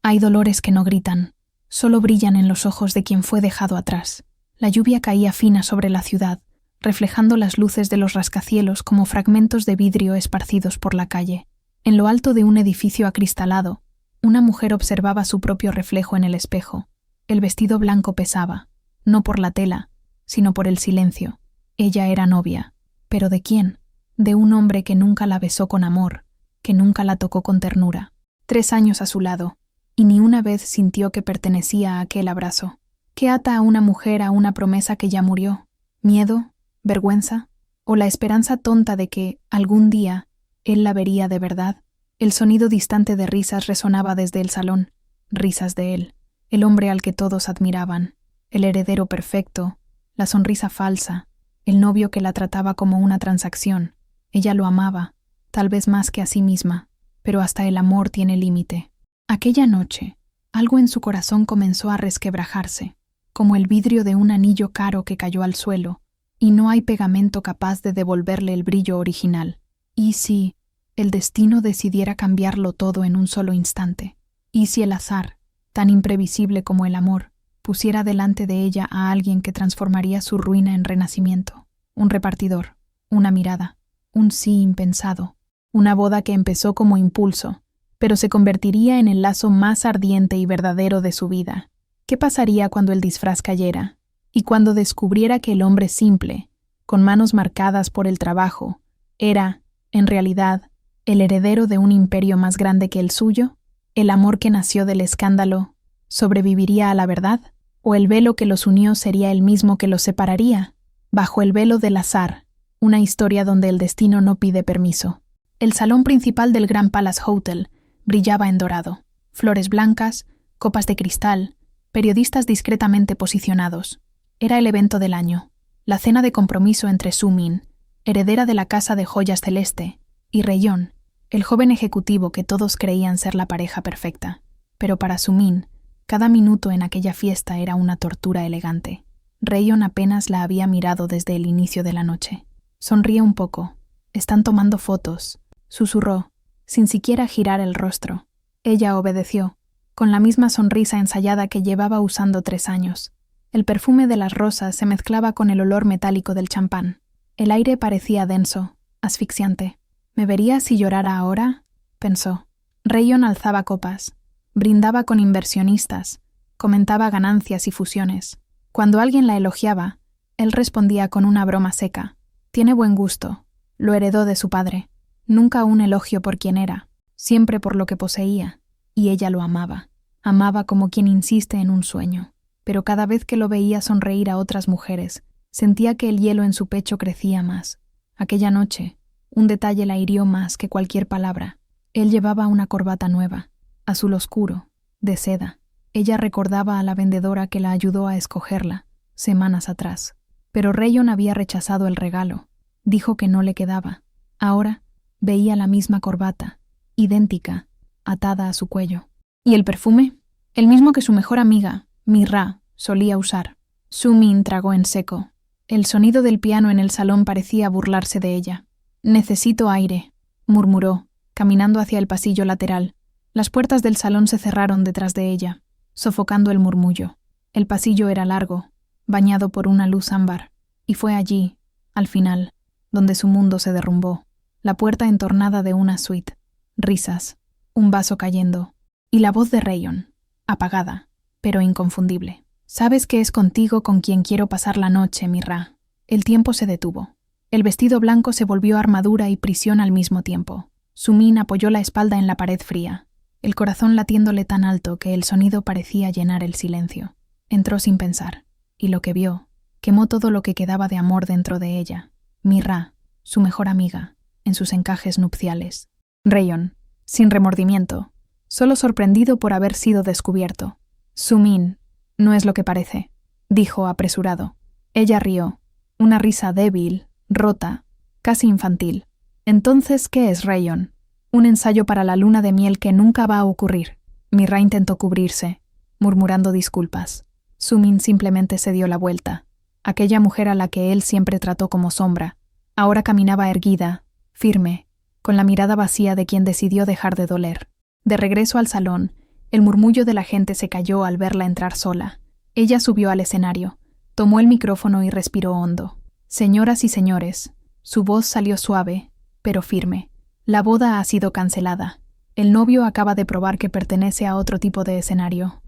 Hay dolores que no gritan, solo brillan en los ojos de quien fue dejado atrás. La lluvia caía fina sobre la ciudad, reflejando las luces de los rascacielos como fragmentos de vidrio esparcidos por la calle. En lo alto de un edificio acristalado, una mujer observaba su propio reflejo en el espejo. El vestido blanco pesaba, no por la tela, sino por el silencio. Ella era novia. ¿Pero de quién? De un hombre que nunca la besó con amor, que nunca la tocó con ternura. 3 años a su lado, y ni una vez sintió que pertenecía a aquel abrazo. ¿Qué ata a una mujer a una promesa que ya murió? ¿Miedo? ¿Vergüenza? ¿O la esperanza tonta de que, algún día, él la vería de verdad? El sonido distante de risas resonaba desde el salón. Risas de él, el hombre al que todos admiraban, el heredero perfecto, la sonrisa falsa, el novio que la trataba como una transacción. Ella lo amaba, tal vez más que a sí misma, pero hasta el amor tiene límite. Aquella noche, algo en su corazón comenzó a resquebrajarse, como el vidrio de un anillo caro que cayó al suelo, y no hay pegamento capaz de devolverle el brillo original. ¿Y si el destino decidiera cambiarlo todo en un solo instante? ¿Y si el azar, tan imprevisible como el amor, pusiera delante de ella a alguien que transformaría su ruina en renacimiento? Un repartidor, una mirada, un sí impensado, una boda que empezó como impulso, pero se convertiría en el lazo más ardiente y verdadero de su vida. ¿Qué pasaría cuando el disfraz cayera? Y cuando descubriera que el hombre simple, con manos marcadas por el trabajo, era, en realidad, el heredero de un imperio más grande que el suyo. ¿El amor que nació del escándalo sobreviviría a la verdad? ¿O el velo que los unió sería el mismo que los separaría? Bajo el velo del azar, una historia donde el destino no pide permiso. El salón principal del Grand Palace Hotel brillaba en dorado. Flores blancas, copas de cristal, periodistas discretamente posicionados. Era el evento del año, la cena de compromiso entre Su Min, heredera de la Casa de Joyas Celeste, y Rayon, el joven ejecutivo que todos creían ser la pareja perfecta. Pero para Su Min, cada minuto en aquella fiesta era una tortura elegante. Rayon apenas la había mirado desde el inicio de la noche. Sonríe un poco. Están tomando fotos, susurró, sin siquiera girar el rostro. Ella obedeció, con la misma sonrisa ensayada que llevaba usando 3 años. El perfume de las rosas se mezclaba con el olor metálico del champán. El aire parecía denso, asfixiante. ¿Me vería si llorara ahora?, pensó. Rayon alzaba copas, brindaba con inversionistas, comentaba ganancias y fusiones. Cuando alguien la elogiaba, él respondía con una broma seca. Tiene buen gusto, lo heredó de su padre. Nunca un elogio por quien era, siempre por lo que poseía. Y ella lo amaba. Amaba como quien insiste en un sueño. Pero cada vez que lo veía sonreír a otras mujeres, sentía que el hielo en su pecho crecía más. Aquella noche, un detalle la hirió más que cualquier palabra. Él llevaba una corbata nueva, azul oscuro, de seda. Ella recordaba a la vendedora que la ayudó a escogerla, semanas atrás. Pero Rayon había rechazado el regalo. Dijo que no le quedaba. Ahora veía la misma corbata, idéntica, atada a su cuello. ¿Y el perfume? El mismo que su mejor amiga, Mi-ra, solía usar. Su Min tragó en seco. El sonido del piano en el salón parecía burlarse de ella. «Necesito aire», murmuró, caminando hacia el pasillo lateral. Las puertas del salón se cerraron detrás de ella, sofocando el murmullo. El pasillo era largo, bañado por una luz ámbar, y fue allí, al final, donde su mundo se derrumbó. La puerta entornada de una suite, risas, un vaso cayendo, y la voz de Rayon, apagada, pero inconfundible. «Sabes que es contigo con quien quiero pasar la noche, Mi-ra». El tiempo se detuvo. El vestido blanco se volvió armadura y prisión al mismo tiempo. Su Min apoyó la espalda en la pared fría, el corazón latiéndole tan alto que el sonido parecía llenar el silencio. Entró sin pensar, y lo que vio quemó todo lo que quedaba de amor dentro de ella. Mi-ra, su mejor amiga, en sus encajes nupciales. Rayon, sin remordimiento, solo sorprendido por haber sido descubierto. Su Min, no es lo que parece, dijo apresurado. Ella rió, una risa débil, rota, casi infantil. Entonces, ¿qué es Rayon? Un ensayo para la luna de miel que nunca va a ocurrir. Mi-ra intentó cubrirse, murmurando disculpas. Su Min simplemente se dio la vuelta. Aquella mujer a la que él siempre trató como sombra, ahora caminaba erguida, firme, con la mirada vacía de quien decidió dejar de doler. De regreso al salón, El murmullo de la gente se calló al verla entrar sola. Ella subió al escenario, tomó el micrófono y respiró hondo. Señoras y señores, su voz salió suave, pero firme. La boda ha sido cancelada. El novio acaba de probar que pertenece a otro tipo de escenario.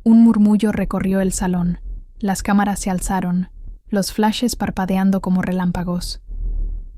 Un murmullo recorrió el salón. Las cámaras se alzaron, los flashes parpadeando como relámpagos.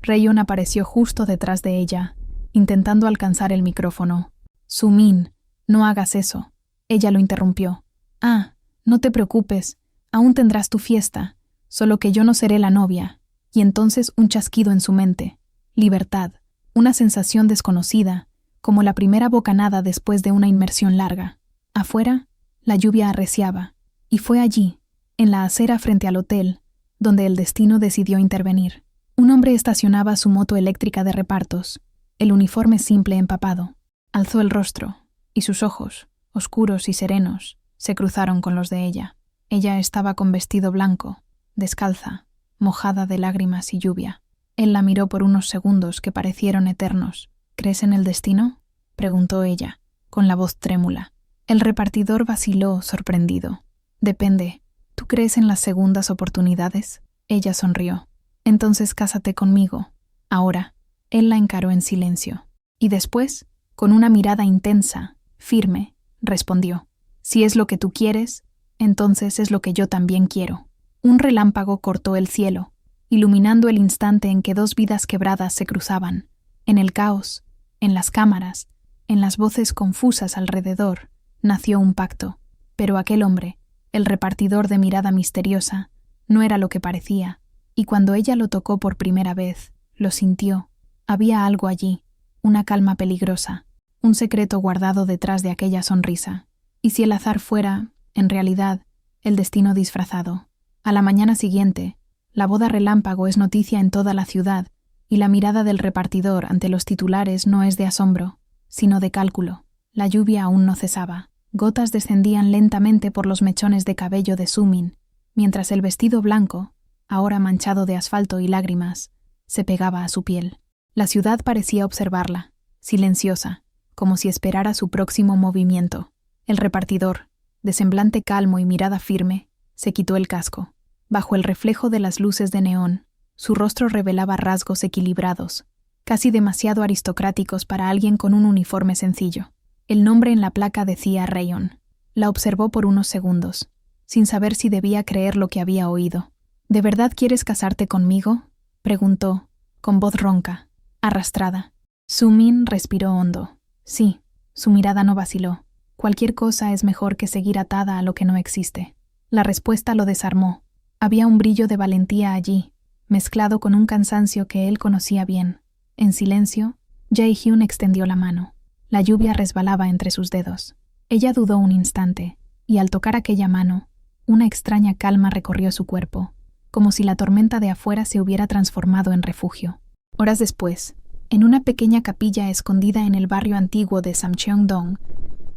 Rayon apareció justo detrás de ella, intentando alcanzar el micrófono. Sumin, no hagas eso. Ella lo interrumpió. Ah, no te preocupes, aún tendrás tu fiesta, solo que yo no seré la novia. Y entonces un chasquido en su mente. Libertad, una sensación desconocida, como la primera bocanada después de una inmersión larga. Afuera, la lluvia arreciaba, y fue allí, en la acera frente al hotel, donde el destino decidió intervenir. Un hombre estacionaba su moto eléctrica de repartos, el uniforme simple empapado. Alzó el rostro, y sus ojos, oscuros y serenos, se cruzaron con los de ella. Ella estaba con vestido blanco, descalza, mojada de lágrimas y lluvia. Él la miró por unos segundos que parecieron eternos. ¿Crees en el destino?, preguntó ella, con la voz trémula. El repartidor vaciló, sorprendido. Depende. ¿Tú crees en las segundas oportunidades? Ella sonrió. Entonces cásate conmigo. Ahora. Él la encaró en silencio. Y después, con una mirada intensa, firme, respondió. Si es lo que tú quieres, entonces es lo que yo también quiero. Un relámpago cortó el cielo, iluminando el instante en que dos vidas quebradas se cruzaban. En el caos, en las cámaras, en las voces confusas alrededor, nació un pacto. Pero aquel hombre, el repartidor de mirada misteriosa, no era lo que parecía, y cuando ella lo tocó por primera vez, lo sintió. Había algo allí, una calma peligrosa, un secreto guardado detrás de aquella sonrisa. Y si el azar fuera, en realidad, el destino disfrazado. A la mañana siguiente, la boda relámpago es noticia en toda la ciudad, y la mirada del repartidor ante los titulares no es de asombro, sino de cálculo. La lluvia aún no cesaba. Gotas descendían lentamente por los mechones de cabello de Sumin, mientras el vestido blanco, ahora manchado de asfalto y lágrimas, se pegaba a su piel. La ciudad parecía observarla, silenciosa, como si esperara su próximo movimiento. El repartidor, de semblante calmo y mirada firme, se quitó el casco. Bajo el reflejo de las luces de neón, su rostro revelaba rasgos equilibrados, casi demasiado aristocráticos para alguien con un uniforme sencillo. El nombre en la placa decía Rayon. La observó por unos segundos, sin saber si debía creer lo que había oído. ¿De verdad quieres casarte conmigo?, preguntó, con voz ronca, arrastrada. Sumin respiró hondo. Sí, su mirada no vaciló. Cualquier cosa es mejor que seguir atada a lo que no existe. La respuesta lo desarmó. Había un brillo de valentía allí, mezclado con un cansancio que él conocía bien. En silencio, Jae-hyun extendió la mano. La lluvia resbalaba entre sus dedos. Ella dudó un instante, y al tocar aquella mano, una extraña calma recorrió su cuerpo, como si la tormenta de afuera se hubiera transformado en refugio. Horas después, en una pequeña capilla escondida en el barrio antiguo de Samcheong-dong,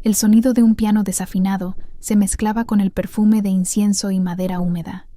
el sonido de un piano desafinado se mezclaba con el perfume de incienso y madera húmeda.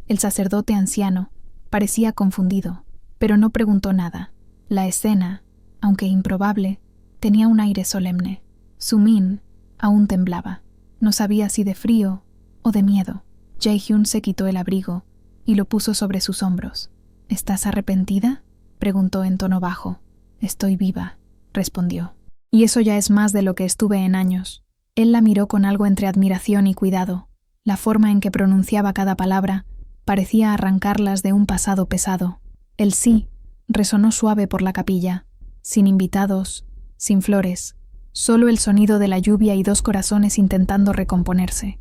El sacerdote anciano parecía confundido, pero no preguntó nada. La escena, aunque improbable, tenía un aire solemne. Sumin aún temblaba. No sabía si de frío o de miedo. Jae-hyun se quitó el abrigo y lo puso sobre sus hombros. ¿Estás arrepentida?, preguntó en tono bajo. Estoy viva, respondió. Y eso ya es más de lo que estuve en años. Él la miró con algo entre admiración y cuidado. La forma en que pronunciaba cada palabra parecía arrancarlas de un pasado pesado. El sí resonó suave por la capilla, sin invitados, sin flores, solo el sonido de la lluvia y dos corazones intentando recomponerse.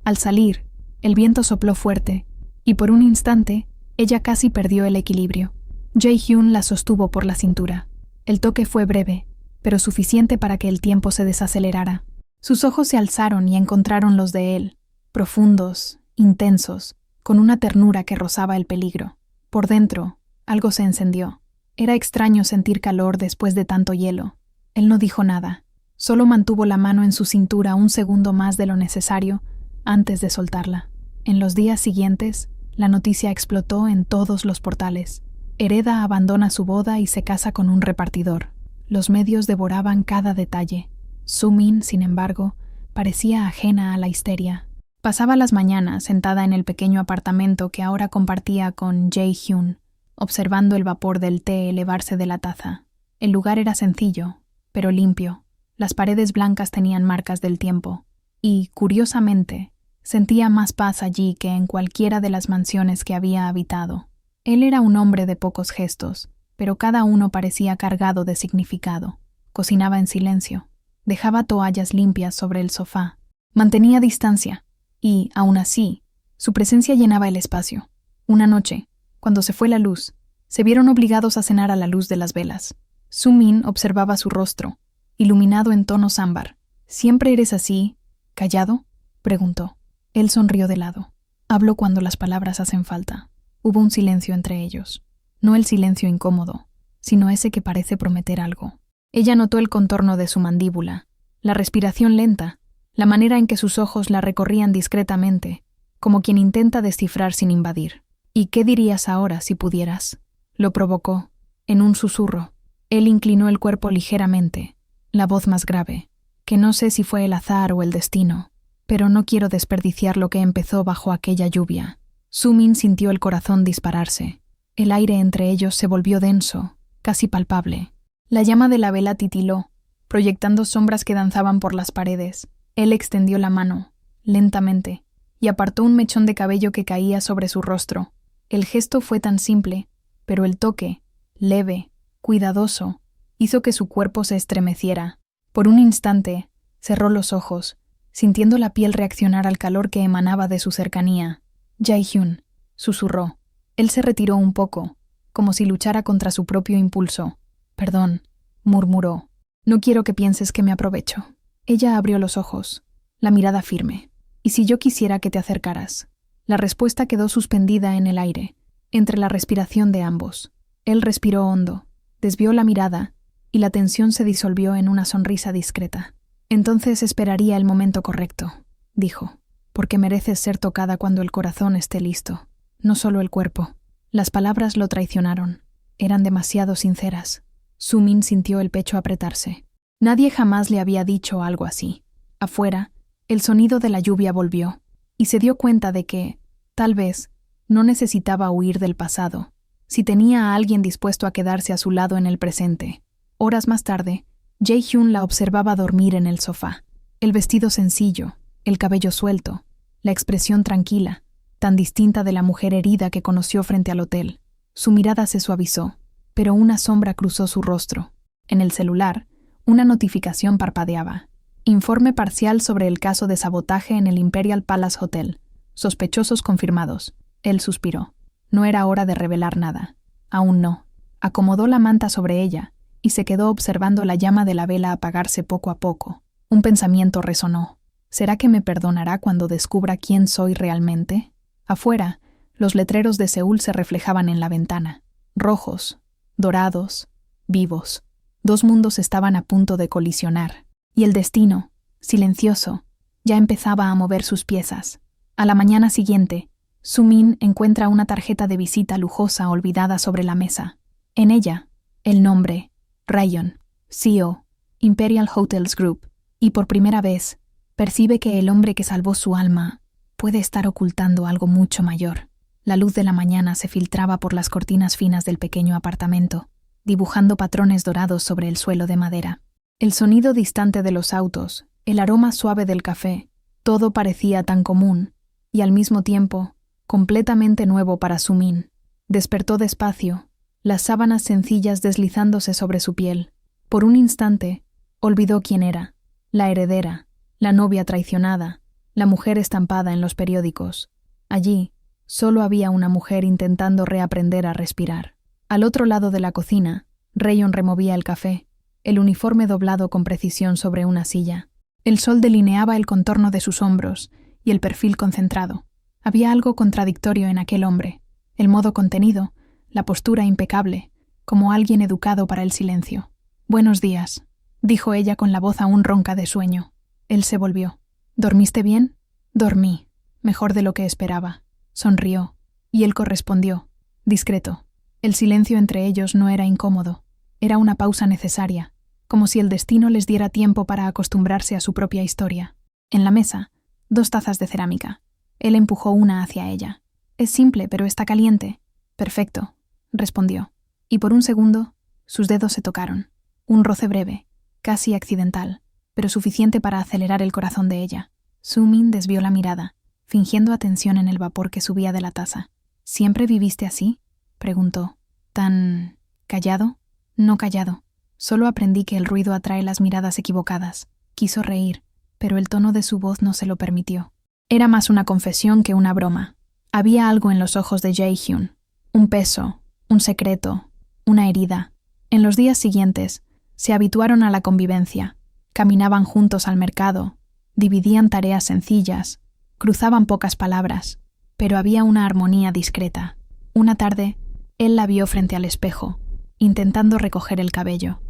Al salir, el viento sopló fuerte, y por un instante, ella casi perdió el equilibrio. Jae-hyun la sostuvo por la cintura. El toque fue breve, pero suficiente para que el tiempo se desacelerara. Sus ojos se alzaron y encontraron los de él, profundos, intensos, con una ternura que rozaba el peligro. Por dentro, algo se encendió. Era extraño sentir calor después de tanto hielo. Él no dijo nada, solo mantuvo la mano en su cintura un segundo más de lo necesario antes de soltarla. En los días siguientes, la noticia explotó en todos los portales. Hereda abandona su boda y se casa con un repartidor. Los medios devoraban cada detalle. Su-min, sin embargo, parecía ajena a la histeria. Pasaba las mañanas sentada en el pequeño apartamento que ahora compartía con Jae-hyun, observando el vapor del té elevarse de la taza. El lugar era sencillo, pero limpio. Las paredes blancas tenían marcas del tiempo, y, curiosamente, sentía más paz allí que en cualquiera de las mansiones que había habitado. Él era un hombre de pocos gestos, pero cada uno parecía cargado de significado. Cocinaba en silencio. Dejaba toallas limpias sobre el sofá. Mantenía distancia, y, aun así, su presencia llenaba el espacio. Una noche, cuando se fue la luz, se vieron obligados a cenar a la luz de las velas. Su-min observaba su rostro, iluminado en tonos ámbar. ¿Siempre eres así, callado?, preguntó. Él sonrió de lado. Hablo cuando las palabras hacen falta. Hubo un silencio entre ellos. No el silencio incómodo, sino ese que parece prometer algo. Ella notó el contorno de su mandíbula, la respiración lenta, la manera en que sus ojos la recorrían discretamente, como quien intenta descifrar sin invadir. ¿Y qué dirías ahora si pudieras? Lo provocó, en un susurro. Él inclinó el cuerpo ligeramente, la voz más grave, que no sé si fue el azar o el destino, pero no quiero desperdiciar lo que empezó bajo aquella lluvia. Su-min sintió el corazón dispararse. El aire entre ellos se volvió denso, casi palpable. La llama de la vela titiló, proyectando sombras que danzaban por las paredes. Él extendió la mano, lentamente, y apartó un mechón de cabello que caía sobre su rostro. El gesto fue tan simple, pero el toque, leve, cuidadoso, hizo que su cuerpo se estremeciera. Por un instante, cerró los ojos, sintiendo la piel reaccionar al calor que emanaba de su cercanía. Jae-hyun, susurró. Él se retiró un poco, como si luchara contra su propio impulso. Perdón, murmuró. No quiero que pienses que me aprovecho. Ella abrió los ojos, la mirada firme. ¿Y si yo quisiera que te acercaras? La respuesta quedó suspendida en el aire, entre la respiración de ambos. Él respiró hondo, desvió la mirada, y la tensión se disolvió en una sonrisa discreta. Entonces esperaría el momento correcto, dijo, porque mereces ser tocada cuando el corazón esté listo, no solo el cuerpo. Las palabras lo traicionaron. Eran demasiado sinceras. Su-min sintió el pecho apretarse. Nadie jamás le había dicho algo así. Afuera, el sonido de la lluvia volvió, y se dio cuenta de que, tal vez, no necesitaba huir del pasado, si tenía a alguien dispuesto a quedarse a su lado en el presente. Horas más tarde, Jae-hyun la observaba dormir en el sofá. El vestido sencillo, el cabello suelto, la expresión tranquila, tan distinta de la mujer herida que conoció frente al hotel. Su mirada se suavizó, pero una sombra cruzó su rostro. En el celular, una notificación parpadeaba. Informe parcial sobre el caso de sabotaje en el Imperial Palace Hotel. Sospechosos confirmados. Él suspiró. No era hora de revelar nada. Aún no. Acomodó la manta sobre ella y se quedó observando la llama de la vela apagarse poco a poco. Un pensamiento resonó. ¿Será que me perdonará cuando descubra quién soy realmente? Afuera, los letreros de Seúl se reflejaban en la ventana. Rojos, dorados, vivos. Dos mundos estaban a punto de colisionar. Y el destino, silencioso, ya empezaba a mover sus piezas. A la mañana siguiente, Su-min encuentra una tarjeta de visita lujosa olvidada sobre la mesa. En ella, el nombre, Rayon, CEO, Imperial Hotels Group, y por primera vez, percibe que el hombre que salvó su alma puede estar ocultando algo mucho mayor. La luz de la mañana se filtraba por las cortinas finas del pequeño apartamento, dibujando patrones dorados sobre el suelo de madera. El sonido distante de los autos, el aroma suave del café, todo parecía tan común, y al mismo tiempo, completamente nuevo para Su-min. Despertó despacio, las sábanas sencillas deslizándose sobre su piel. Por un instante, olvidó quién era, la heredera, la novia traicionada, la mujer estampada en los periódicos. Allí, solo había una mujer intentando reaprender a respirar. Al otro lado de la cocina, Rayon removía el café, el uniforme doblado con precisión sobre una silla. El sol delineaba el contorno de sus hombros y el perfil concentrado. Había algo contradictorio en aquel hombre, el modo contenido, la postura impecable, como alguien educado para el silencio. «Buenos días», dijo ella con la voz aún ronca de sueño. Él se volvió. «¿Dormiste bien?» «Dormí, mejor de lo que esperaba». Sonrió, y él correspondió, discreto. El silencio entre ellos no era incómodo, era una pausa necesaria, como si el destino les diera tiempo para acostumbrarse a su propia historia. En la mesa, 2 tazas de cerámica. Él empujó una hacia ella. «Es simple, pero está caliente». «Perfecto», respondió. Y por un segundo, sus dedos se tocaron. Un roce breve, casi accidental, pero suficiente para acelerar el corazón de ella. Su-min desvió la mirada, fingiendo atención en el vapor que subía de la taza. «¿Siempre viviste así?», preguntó. «¿Tan callado?» «No callado. Solo aprendí que el ruido atrae las miradas equivocadas». Quiso reír, pero el tono de su voz no se lo permitió. Era más una confesión que una broma. Había algo en los ojos de Jae-hyun. Un peso, un secreto, una herida. En los días siguientes, se habituaron a la convivencia. Caminaban juntos al mercado, dividían tareas sencillas, cruzaban pocas palabras, pero había una armonía discreta. Una tarde, él la vio frente al espejo, intentando recoger el cabello.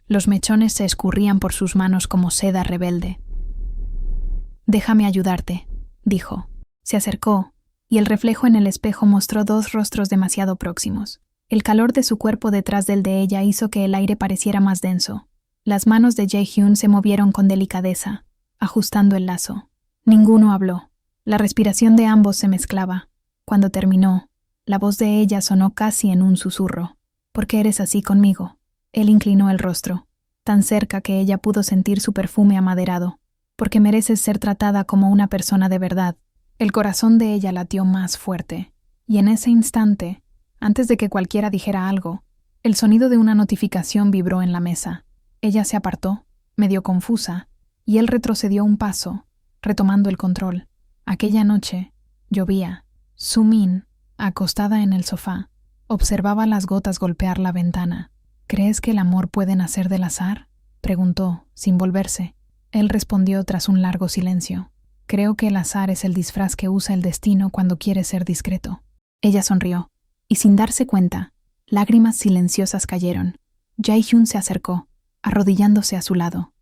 Los mechones se escurrían por sus manos como seda rebelde. «Déjame ayudarte», dijo. Se acercó, y el reflejo en el espejo mostró 2 rostros demasiado próximos. El calor de su cuerpo detrás del de ella hizo que el aire pareciera más denso. Las manos de Jae-hyun se movieron con delicadeza, ajustando el lazo. Ninguno habló. La respiración de ambos se mezclaba. Cuando terminó, la voz de ella sonó casi en un susurro. «¿Por qué eres así conmigo?». Él inclinó el rostro, tan cerca que ella pudo sentir su perfume amaderado. «Porque mereces ser tratada como una persona de verdad». El corazón de ella latió más fuerte, y en ese instante, antes de que cualquiera dijera algo, el sonido de una notificación vibró en la mesa. Ella se apartó, medio confusa, y él retrocedió un paso, retomando el control. Aquella noche, llovía. Su-min, acostada en el sofá, observaba las gotas golpear la ventana. «¿Crees que el amor puede nacer del azar?», preguntó, sin volverse. Él respondió tras un largo silencio. «Creo que el azar es el disfraz que usa el destino cuando quiere ser discreto». Ella sonrió, y sin darse cuenta, lágrimas silenciosas cayeron. Jae-hyun se acercó, arrodillándose a su lado.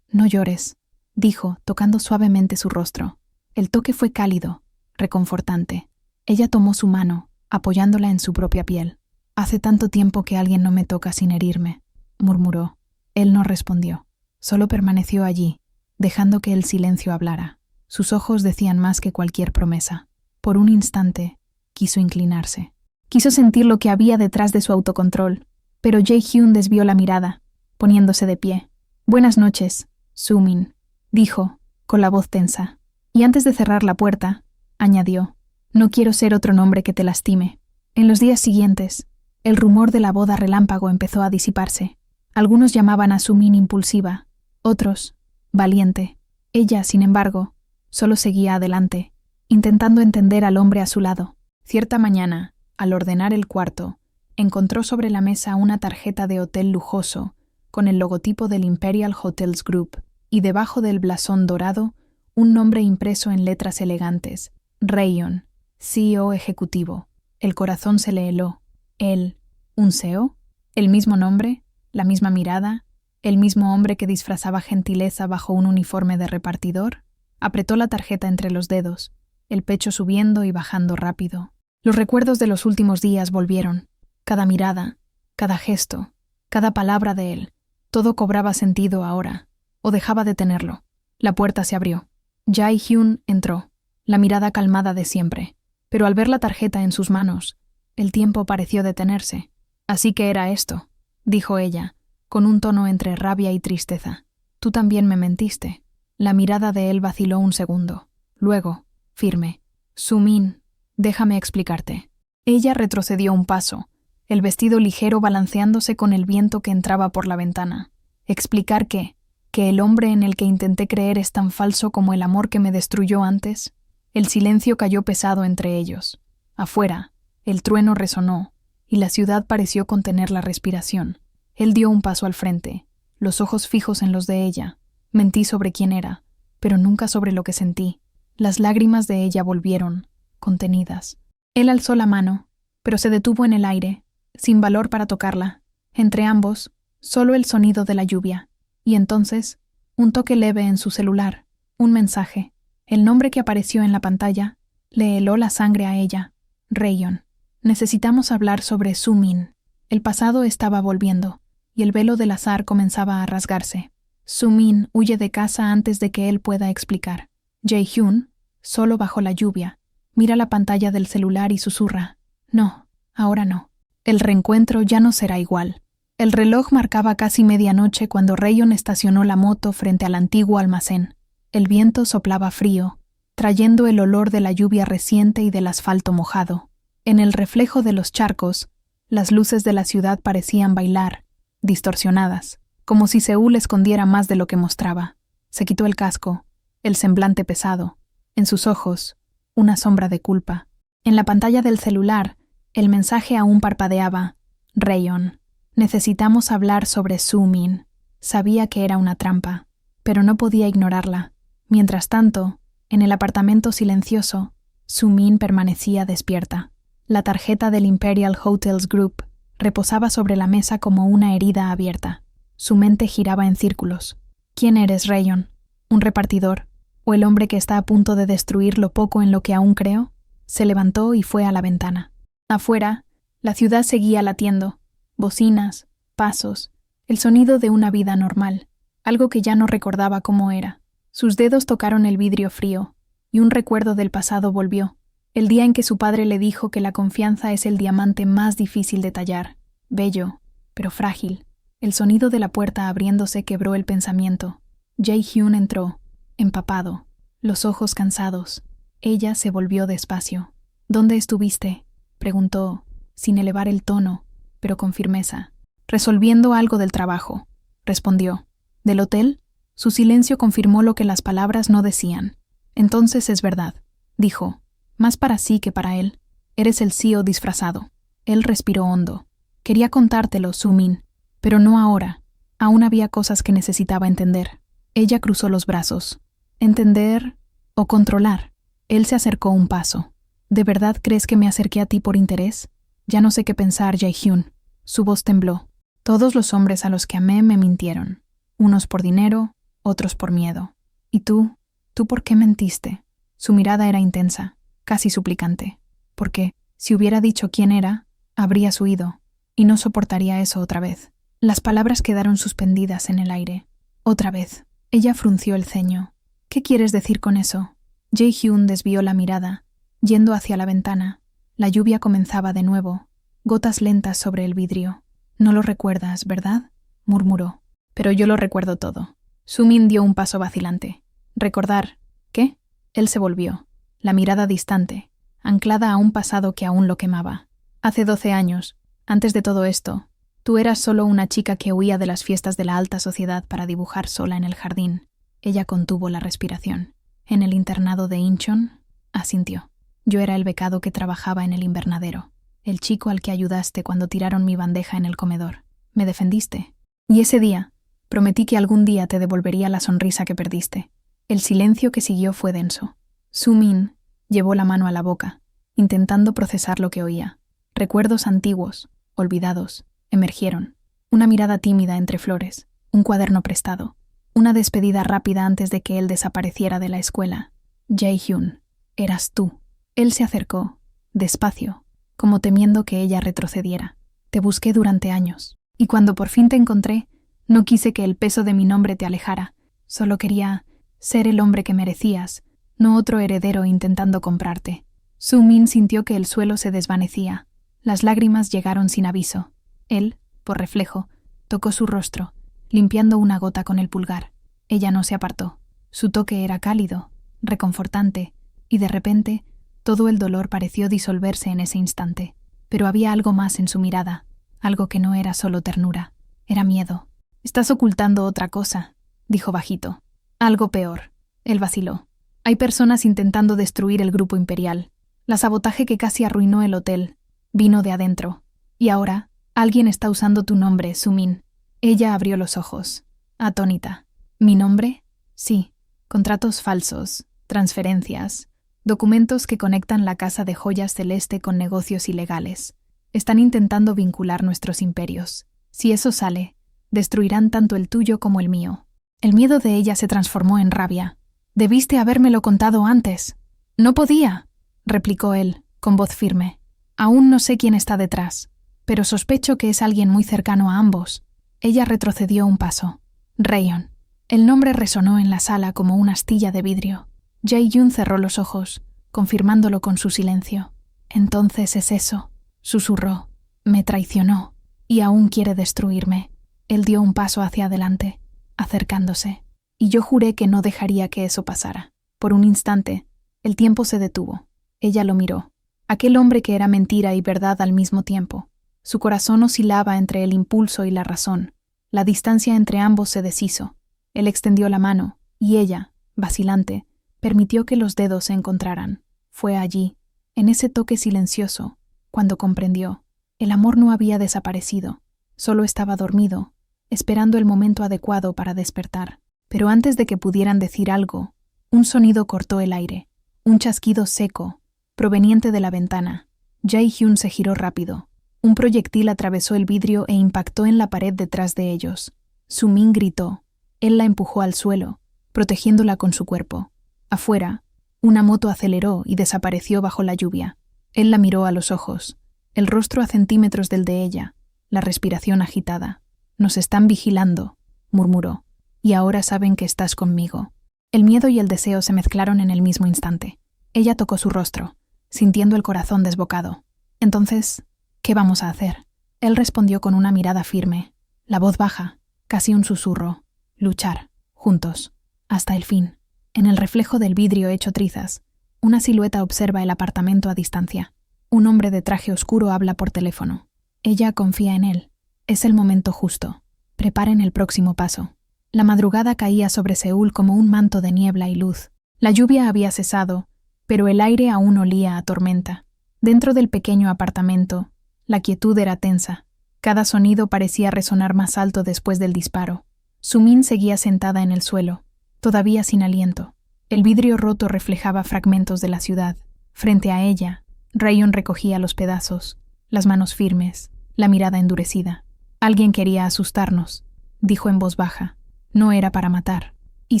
No llores», dijo, tocando suavemente su rostro. El toque fue cálido, reconfortante. Ella tomó su mano, apoyándola en su propia piel. «Hace tanto tiempo que alguien no me toca sin herirme», murmuró. Él no respondió, solo permaneció allí, dejando que el silencio hablara. Sus ojos decían más que cualquier promesa. Por un instante, quiso inclinarse. Quiso sentir lo que había detrás de su autocontrol, pero Jae-hyun desvió la mirada, poniéndose de pie. «Buenas noches, Su-min», dijo, con la voz tensa. Y antes de cerrar la puerta, añadió: «No quiero ser otro nombre que te lastime». En los días siguientes, el rumor de la boda relámpago empezó a disiparse. Algunos llamaban a Su-min impulsiva, otros valiente. Ella, sin embargo, solo seguía adelante, intentando entender al hombre a su lado. Cierta mañana, al ordenar el cuarto, encontró sobre la mesa una tarjeta de hotel lujoso con el logotipo del Imperial Hotels Group y debajo del blasón dorado un nombre impreso en letras elegantes: Rayon, CEO ejecutivo. El corazón se le heló. ¿Él, un CEO? ¿El mismo nombre? ¿La misma mirada? ¿El mismo hombre que disfrazaba gentileza bajo un uniforme de repartidor? Apretó la tarjeta entre los dedos, el pecho subiendo y bajando rápido. Los recuerdos de los últimos días volvieron. Cada mirada, cada gesto, cada palabra de él, todo cobraba sentido ahora, o dejaba de tenerlo. La puerta se abrió. Jae-hyun entró, la mirada calmada de siempre, pero al ver la tarjeta en sus manos, el tiempo pareció detenerse. «Así que era esto», dijo ella, con un tono entre rabia y tristeza. «Tú también me mentiste». La mirada de él vaciló un segundo. Luego, firme: «Su-min, déjame explicarte». Ella retrocedió un paso, el vestido ligero balanceándose con el viento que entraba por la ventana. «¿Explicar qué? ¿Que el hombre en el que intenté creer es tan falso como el amor que me destruyó antes?» El silencio cayó pesado entre ellos. Afuera, el trueno resonó, y la ciudad pareció contener la respiración. Él dio un paso al frente, los ojos fijos en los de ella. «Mentí sobre quién era, pero nunca sobre lo que sentí». Las lágrimas de ella volvieron, contenidas. Él alzó la mano, pero se detuvo en el aire, sin valor para tocarla. Entre ambos, solo el sonido de la lluvia. Y entonces, un toque leve en su celular, un mensaje. El nombre que apareció en la pantalla le heló la sangre a ella. Rayon. «Necesitamos hablar sobre Su-min». El pasado estaba volviendo, y el velo del azar comenzaba a rasgarse. Su-min huye de casa antes de que él pueda explicar. Jae-hyun, solo bajo la lluvia, mira la pantalla del celular y susurra: «No, ahora no. El reencuentro ya no será igual». El reloj marcaba casi medianoche cuando Rayon estacionó la moto frente al antiguo almacén. El viento soplaba frío, trayendo el olor de la lluvia reciente y del asfalto mojado. En el reflejo de los charcos, las luces de la ciudad parecían bailar, distorsionadas, como si Seúl escondiera más de lo que mostraba. Se quitó el casco, el semblante pesado. En sus ojos, una sombra de culpa. En la pantalla del celular, el mensaje aún parpadeaba: «Rayon, necesitamos hablar sobre Su-min». Sabía que era una trampa, pero no podía ignorarla. Mientras tanto, en el apartamento silencioso, Su-min permanecía despierta. La tarjeta del Imperial Hotels Group reposaba sobre la mesa como una herida abierta. Su mente giraba en círculos. ¿Quién eres, Rayon? ¿Un repartidor? ¿O el hombre que está a punto de destruir lo poco en lo que aún creo? Se levantó y fue a la ventana. Afuera, la ciudad seguía latiendo. Bocinas, pasos, el sonido de una vida normal, algo que ya no recordaba cómo era. Sus dedos tocaron el vidrio frío, y un recuerdo del pasado volvió. El día en que su padre le dijo que la confianza es el diamante más difícil de tallar. Bello, pero frágil. El sonido de la puerta abriéndose quebró el pensamiento. Jae-hyun entró, empapado, los ojos cansados. Ella se volvió despacio. «¿Dónde estuviste?», preguntó, sin elevar el tono, pero con firmeza. «Resolviendo algo del trabajo», respondió. «¿Del hotel?». Su silencio confirmó lo que las palabras no decían. «Entonces es verdad», dijo, más para sí que para él. «Eres el CEO disfrazado». Él respiró hondo. «Quería contártelo, Su-min, pero no ahora. Aún había cosas que necesitaba entender». Ella cruzó los brazos. «¿Entender o controlar?». Él se acercó un paso. «¿De verdad crees que me acerqué a ti por interés?». «Ya no sé qué pensar, Jae-hyun». Su voz tembló. «Todos los hombres a los que amé me mintieron. Unos por dinero, otros por miedo. ¿Y tú? ¿Tú por qué mentiste?». Su mirada era intensa, casi suplicante. Porque, si hubiera dicho quién era, habrías huido, y no soportaría eso otra vez. Las palabras quedaron suspendidas en el aire. «Otra vez». Ella frunció el ceño. «¿Qué quieres decir con eso?». Jae-hyun desvió la mirada, yendo hacia la ventana. La lluvia comenzaba de nuevo, gotas lentas sobre el vidrio. «No lo recuerdas, ¿verdad?», murmuró. «Pero yo lo recuerdo todo». Su-min dio un paso vacilante. «¿Recordar qué?». Él se volvió, la mirada distante, anclada a un pasado que aún lo quemaba. «Hace 12 años, antes de todo esto, tú eras solo una chica que huía de las fiestas de la alta sociedad para dibujar sola en el jardín». Ella contuvo la respiración. «¿En el internado de Incheon?». Asintió. «Yo era el becado que trabajaba en el invernadero, el chico al que ayudaste cuando tiraron mi bandeja en el comedor. Me defendiste. Y ese día, prometí que algún día te devolvería la sonrisa que perdiste». El silencio que siguió fue denso. Su-min llevó la mano a la boca, intentando procesar lo que oía. Recuerdos antiguos, olvidados, emergieron. Una mirada tímida entre flores, un cuaderno prestado, una despedida rápida antes de que él desapareciera de la escuela. «Jae-hyun, eras tú». Él se acercó, despacio, como temiendo que ella retrocediera. «Te busqué durante años, y cuando por fin te encontré, no quise que el peso de mi nombre te alejara. Solo quería ser el hombre que merecías, no otro heredero intentando comprarte». Su-min sintió que el suelo se desvanecía. Las lágrimas llegaron sin aviso. Él, por reflejo, tocó su rostro, limpiando una gota con el pulgar. Ella no se apartó. Su toque era cálido, reconfortante, y de repente todo el dolor pareció disolverse en ese instante. Pero había algo más en su mirada, algo que no era solo ternura, era miedo. «Estás ocultando otra cosa», dijo bajito. «Algo peor». Él vaciló. «Hay personas intentando destruir el grupo imperial. La sabotaje que casi arruinó el hotel vino de adentro. Y ahora, alguien está usando tu nombre, Su-min». Ella abrió los ojos, atónita. «¿Mi nombre?». «Sí. Contratos falsos, transferencias, documentos que conectan la casa de joyas celeste con negocios ilegales. Están intentando vincular nuestros imperios. Si eso sale, destruirán tanto el tuyo como el mío». El miedo de ella se transformó en rabia. «Debiste habérmelo contado antes». «No podía», replicó él, con voz firme. «Aún no sé quién está detrás, pero sospecho que es alguien muy cercano a ambos». Ella retrocedió un paso. Rayon. El nombre resonó en la sala como una astilla de vidrio. Jae-hyun cerró los ojos, confirmándolo con su silencio. «Entonces es eso», susurró. «Me traicionó, y aún quiere destruirme». Él dio un paso hacia adelante, acercándose, y yo juré que no dejaría que eso pasara. Por un instante, el tiempo se detuvo. Ella lo miró. Aquel hombre que era mentira y verdad al mismo tiempo. Su corazón oscilaba entre el impulso y la razón. La distancia entre ambos se deshizo. Él extendió la mano, y ella, vacilante, permitió que los dedos se encontraran. Fue allí, en ese toque silencioso, cuando comprendió. El amor no había desaparecido, solo estaba dormido, esperando el momento adecuado para despertar. Pero antes de que pudieran decir algo, un sonido cortó el aire, un chasquido seco, proveniente de la ventana. Jae-hyun se giró rápido. Un proyectil atravesó el vidrio e impactó en la pared detrás de ellos. Su-min gritó. Él la empujó al suelo, protegiéndola con su cuerpo. Afuera, una moto aceleró y desapareció bajo la lluvia. Él la miró a los ojos, el rostro a centímetros del de ella, la respiración agitada. «Nos están vigilando», murmuró, «y ahora saben que estás conmigo». El miedo y el deseo se mezclaron en el mismo instante. Ella tocó su rostro, sintiendo el corazón desbocado. «Entonces, ¿qué vamos a hacer?». Él respondió con una mirada firme, la voz baja, casi un susurro. «Luchar, juntos, hasta el fin». En el reflejo del vidrio hecho trizas, una silueta observa el apartamento a distancia. Un hombre de traje oscuro habla por teléfono. Ella confía en él. Es el momento justo. Preparen el próximo paso. La madrugada caía sobre Seúl como un manto de niebla y luz. La lluvia había cesado, pero el aire aún olía a tormenta. Dentro del pequeño apartamento, la quietud era tensa. Cada sonido parecía resonar más alto después del disparo. Su-min seguía sentada en el suelo, todavía sin aliento. El vidrio roto reflejaba fragmentos de la ciudad. Frente a ella, Rayon recogía los pedazos, las manos firmes, la mirada endurecida. «Alguien quería asustarnos», dijo en voz baja. «No era para matar». «¿Y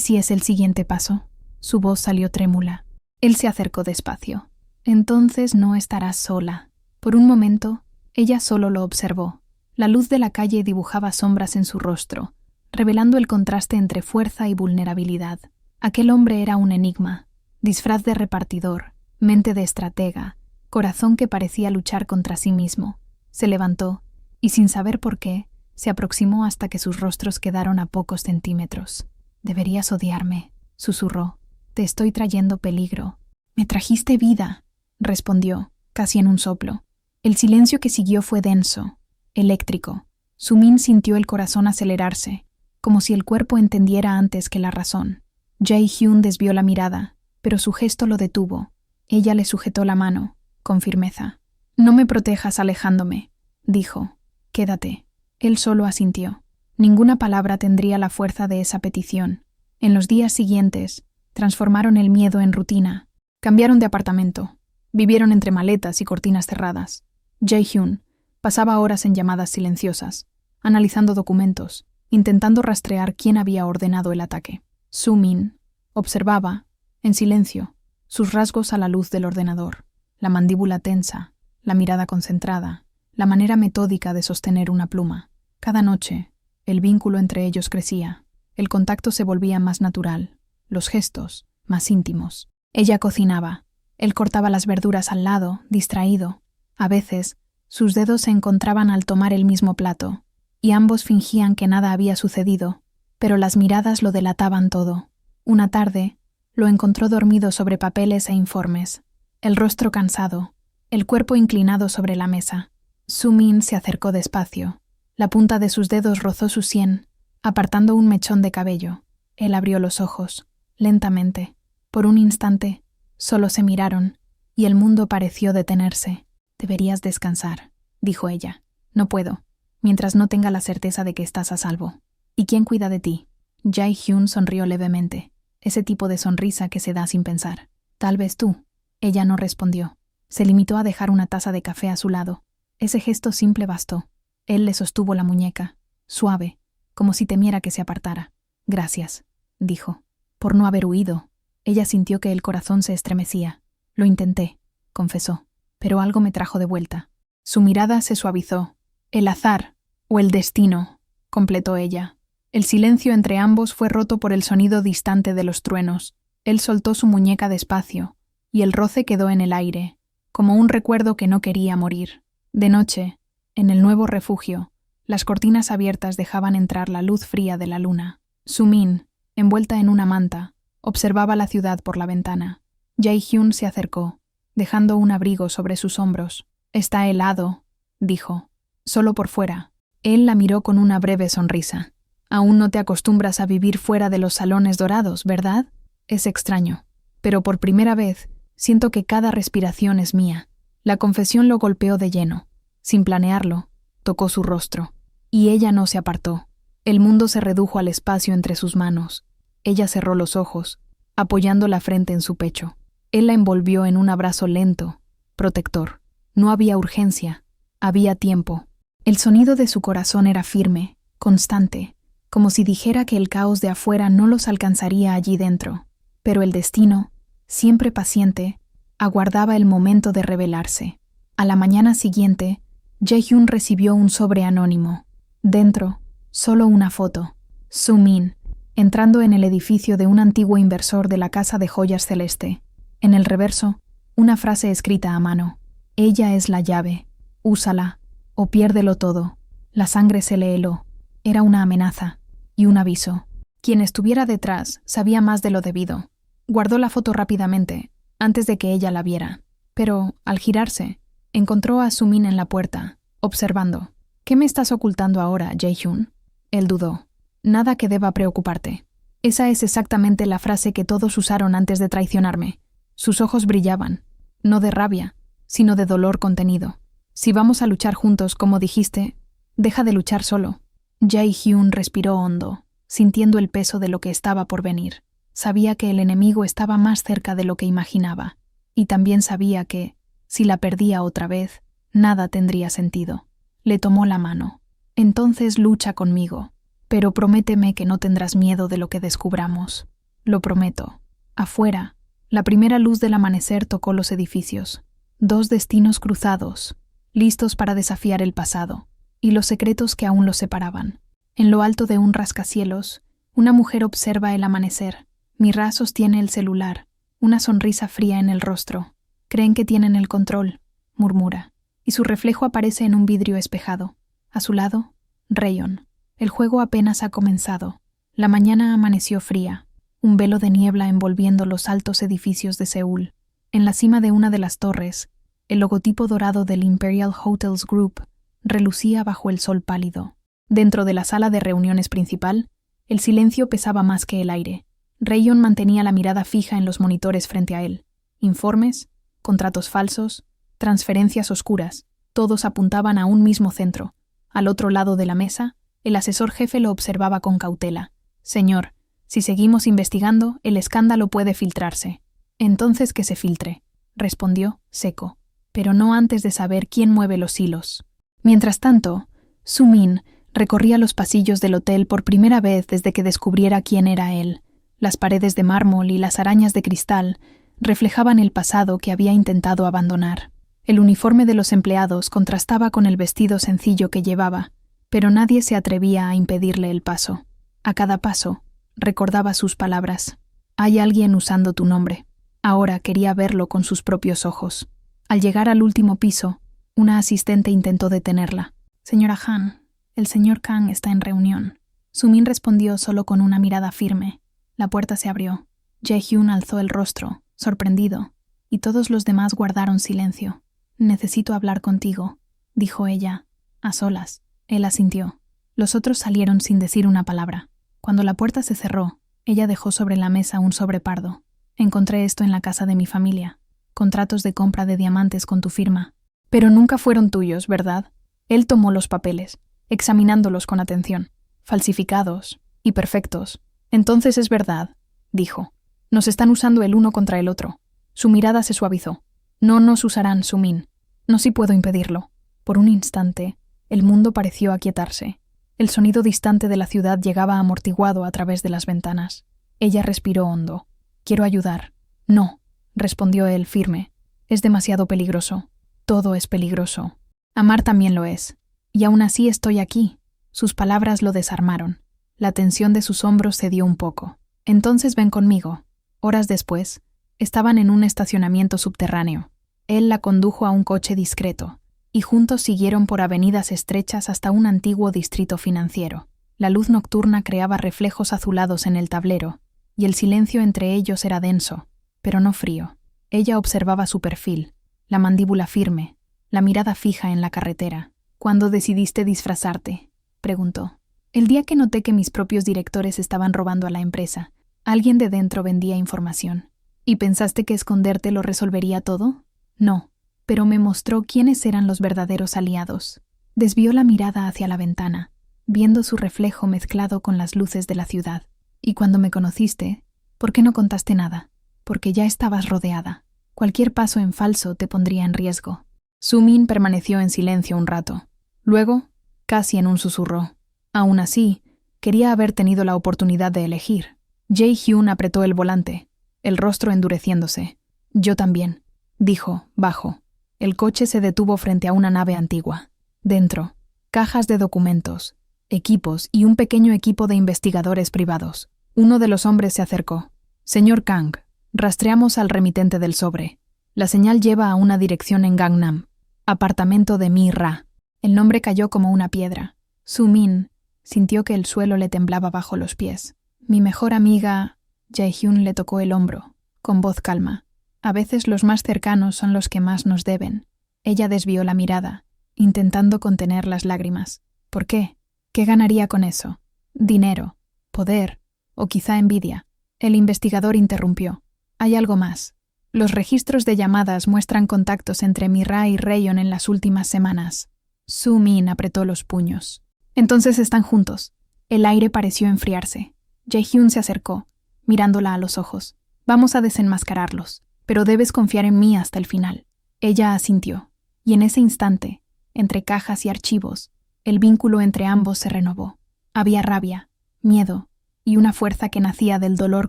si es el siguiente paso?». Su voz salió trémula. Él se acercó despacio. «Entonces no estarás sola». Por un momento, ella solo lo observó. La luz de la calle dibujaba sombras en su rostro, revelando el contraste entre fuerza y vulnerabilidad. Aquel hombre era un enigma, disfraz de repartidor, mente de estratega, corazón que parecía luchar contra sí mismo. Se levantó, y sin saber por qué, se aproximó hasta que sus rostros quedaron a pocos centímetros. «Deberías odiarme», susurró. «Te estoy trayendo peligro». «Me trajiste vida», respondió, casi en un soplo. El silencio que siguió fue denso, eléctrico. Su-min sintió el corazón acelerarse, como si el cuerpo entendiera antes que la razón. Jae-hyun desvió la mirada, pero su gesto lo detuvo. Ella le sujetó la mano, con firmeza. «No me protejas alejándome», dijo. «Quédate». Él solo asintió. Ninguna palabra tendría la fuerza de esa petición. En los días siguientes, transformaron el miedo en rutina. Cambiaron de apartamento. Vivieron entre maletas y cortinas cerradas. Jae-hyun pasaba horas en llamadas silenciosas, analizando documentos, intentando rastrear quién había ordenado el ataque. Su-min observaba, en silencio, sus rasgos a la luz del ordenador, la mandíbula tensa, la mirada concentrada, la manera metódica de sostener una pluma. Cada noche, el vínculo entre ellos crecía, el contacto se volvía más natural, los gestos más íntimos. Ella cocinaba, él cortaba las verduras al lado, distraído. A veces, sus dedos se encontraban al tomar el mismo plato, y ambos fingían que nada había sucedido, pero las miradas lo delataban todo. Una tarde, lo encontró dormido sobre papeles e informes, el rostro cansado, el cuerpo inclinado sobre la mesa. Su-min se acercó despacio. La punta de sus dedos rozó su sien, apartando un mechón de cabello. Él abrió los ojos, lentamente. Por un instante, solo se miraron, y el mundo pareció detenerse. «Deberías descansar», dijo ella. «No puedo, mientras no tenga la certeza de que estás a salvo». «¿Y quién cuida de ti?». Jae-hyun sonrió levemente, ese tipo de sonrisa que se da sin pensar. «Tal vez tú». Ella no respondió. Se limitó a dejar una taza de café a su lado. Ese gesto simple bastó. Él le sostuvo la muñeca, suave, como si temiera que se apartara. «Gracias», dijo, «por no haber huido». Ella sintió que el corazón se estremecía. «Lo intenté», confesó, «pero algo me trajo de vuelta». Su mirada se suavizó. «El azar, o el destino», completó ella. El silencio entre ambos fue roto por el sonido distante de los truenos. Él soltó su muñeca despacio, y el roce quedó en el aire, como un recuerdo que no quería morir. De noche, en el nuevo refugio, las cortinas abiertas dejaban entrar la luz fría de la luna. Su-min, envuelta en una manta, observaba la ciudad por la ventana. Jae-hyun se acercó, dejando un abrigo sobre sus hombros. «Está helado», dijo. «Solo por fuera». Él la miró con una breve sonrisa. «Aún no te acostumbras a vivir fuera de los salones dorados, ¿verdad? Es extraño. Pero por primera vez, siento que cada respiración es mía». La confesión lo golpeó de lleno. Sin planearlo, tocó su rostro. Y ella no se apartó. El mundo se redujo al espacio entre sus manos. Ella cerró los ojos, apoyando la frente en su pecho. Él la envolvió en un abrazo lento, protector. No había urgencia, había tiempo. El sonido de su corazón era firme, constante, como si dijera que el caos de afuera no los alcanzaría allí dentro. Pero el destino, siempre paciente, aguardaba el momento de revelarse. A la mañana siguiente, Jae-hyun recibió un sobre anónimo. Dentro, solo una foto. Su-min, entrando en el edificio de un antiguo inversor de la Casa de Joyas Celeste. En el reverso, una frase escrita a mano. «Ella es la llave. Úsala, o piérdelo todo». La sangre se le heló. Era una amenaza y un aviso. Quien estuviera detrás sabía más de lo debido. Guardó la foto rápidamente, antes de que ella la viera. Pero, al girarse, encontró a Su-min en la puerta, observando. «¿Qué me estás ocultando ahora, Jae-hyun?» Él dudó. «Nada que deba preocuparte». Esa es exactamente la frase que todos usaron antes de traicionarme. Sus ojos brillaban, no de rabia, sino de dolor contenido. «Si vamos a luchar juntos, como dijiste, deja de luchar solo». Jae-hyun respiró hondo, sintiendo el peso de lo que estaba por venir. Sabía que el enemigo estaba más cerca de lo que imaginaba, y también sabía que, si la perdía otra vez, nada tendría sentido. Le tomó la mano. «Entonces lucha conmigo, pero prométeme que no tendrás miedo de lo que descubramos». «Lo prometo». Afuera, la primera luz del amanecer tocó los edificios. Dos destinos cruzados, listos para desafiar el pasado, y los secretos que aún los separaban. En lo alto de un rascacielos, una mujer observa el amanecer. Mira sostiene el celular, una sonrisa fría en el rostro. «Creen que tienen el control», murmura, y su reflejo aparece en un vidrio espejado. A su lado, Rayon. El juego apenas ha comenzado. La mañana amaneció fría, un velo de niebla envolviendo los altos edificios de Seúl. En la cima de una de las torres, el logotipo dorado del Imperial Hotels Group relucía bajo el sol pálido. Dentro de la sala de reuniones principal, el silencio pesaba más que el aire. Rayon mantenía la mirada fija en los monitores frente a él. Informes, contratos falsos, transferencias oscuras, todos apuntaban a un mismo centro. Al otro lado de la mesa, el asesor jefe lo observaba con cautela. «Señor, si seguimos investigando, el escándalo puede filtrarse». «Entonces que se filtre», respondió, seco, «pero no antes de saber quién mueve los hilos». Mientras tanto, Su-min recorría los pasillos del hotel por primera vez desde que descubriera quién era él. Las paredes de mármol y las arañas de cristal reflejaban el pasado que había intentado abandonar. El uniforme de los empleados contrastaba con el vestido sencillo que llevaba, pero nadie se atrevía a impedirle el paso. A cada paso, recordaba sus palabras. «Hay alguien usando tu nombre». Ahora quería verlo con sus propios ojos. Al llegar al último piso, una asistente intentó detenerla. «Señora Han, el señor Kang está en reunión». Su-min respondió solo con una mirada firme. La puerta se abrió. Jae-hyun alzó el rostro, sorprendido, y todos los demás guardaron silencio. «Necesito hablar contigo», dijo ella, a solas. Él asintió. Los otros salieron sin decir una palabra. Cuando la puerta se cerró, ella dejó sobre la mesa un sobre pardo. «Encontré esto en la casa de mi familia. Contratos de compra de diamantes con tu firma. Pero nunca fueron tuyos, ¿verdad?» Él tomó los papeles, examinándolos con atención. «Falsificados y perfectos. Entonces es verdad», dijo. «Nos están usando el uno contra el otro». Su mirada se suavizó. «No nos usarán, Su-min. No si puedo impedirlo». Por un instante, el mundo pareció aquietarse. El sonido distante de la ciudad llegaba amortiguado a través de las ventanas. Ella respiró hondo. «Quiero ayudar». «No», respondió él firme. «Es demasiado peligroso. Todo es peligroso. Amar también lo es. Y aún así estoy aquí». Sus palabras lo desarmaron. La tensión de sus hombros cedió un poco. Entonces ven conmigo. Horas después, estaban en un estacionamiento subterráneo. Él la condujo a un coche discreto, y juntos siguieron por avenidas estrechas hasta un antiguo distrito financiero. La luz nocturna creaba reflejos azulados en el tablero, y el silencio entre ellos era denso, pero no frío. Ella observaba su perfil, la mandíbula firme, la mirada fija en la carretera. «¿Cuándo decidiste disfrazarte?», preguntó. «El día que noté que mis propios directores estaban robando a la empresa. Alguien de dentro vendía información. ¿Y pensaste que esconderte lo resolvería todo? No, pero me mostró quiénes eran los verdaderos aliados». Desvió la mirada hacia la ventana, viendo su reflejo mezclado con las luces de la ciudad. «Y cuando me conociste, ¿por qué no contaste nada? Porque ya estabas rodeada. Cualquier paso en falso te pondría en riesgo». Su-min permaneció en silencio un rato. Luego, casi en un susurro. Aún así, quería haber tenido la oportunidad de elegir. Jae-hyun apretó el volante, el rostro endureciéndose. «Yo también», dijo, bajo. El coche se detuvo frente a una nave antigua. Dentro, cajas de documentos, equipos y un pequeño equipo de investigadores privados. Uno de los hombres se acercó. «Señor Kang, rastreamos al remitente del sobre. La señal lleva a una dirección en Gangnam. Apartamento de Mi-ra». El nombre cayó como una piedra. Su-min sintió que el suelo le temblaba bajo los pies. «Mi mejor amiga», Jae-hyun le tocó el hombro, con voz calma. «A veces los más cercanos son los que más nos deben». Ella desvió la mirada, intentando contener las lágrimas. ¿Por qué? ¿Qué ganaría con eso? ¿Dinero? ¿Poder? ¿O quizá envidia? El investigador interrumpió. «Hay algo más. Los registros de llamadas muestran contactos entre Mi-ra y Rayon en las últimas semanas». Su-min apretó los puños. «Entonces están juntos». El aire pareció enfriarse. Jae-hyun se acercó, mirándola a los ojos. «Vamos a desenmascararlos, pero debes confiar en mí hasta el final». Ella asintió, y en ese instante, entre cajas y archivos, el vínculo entre ambos se renovó. Había rabia, miedo y una fuerza que nacía del dolor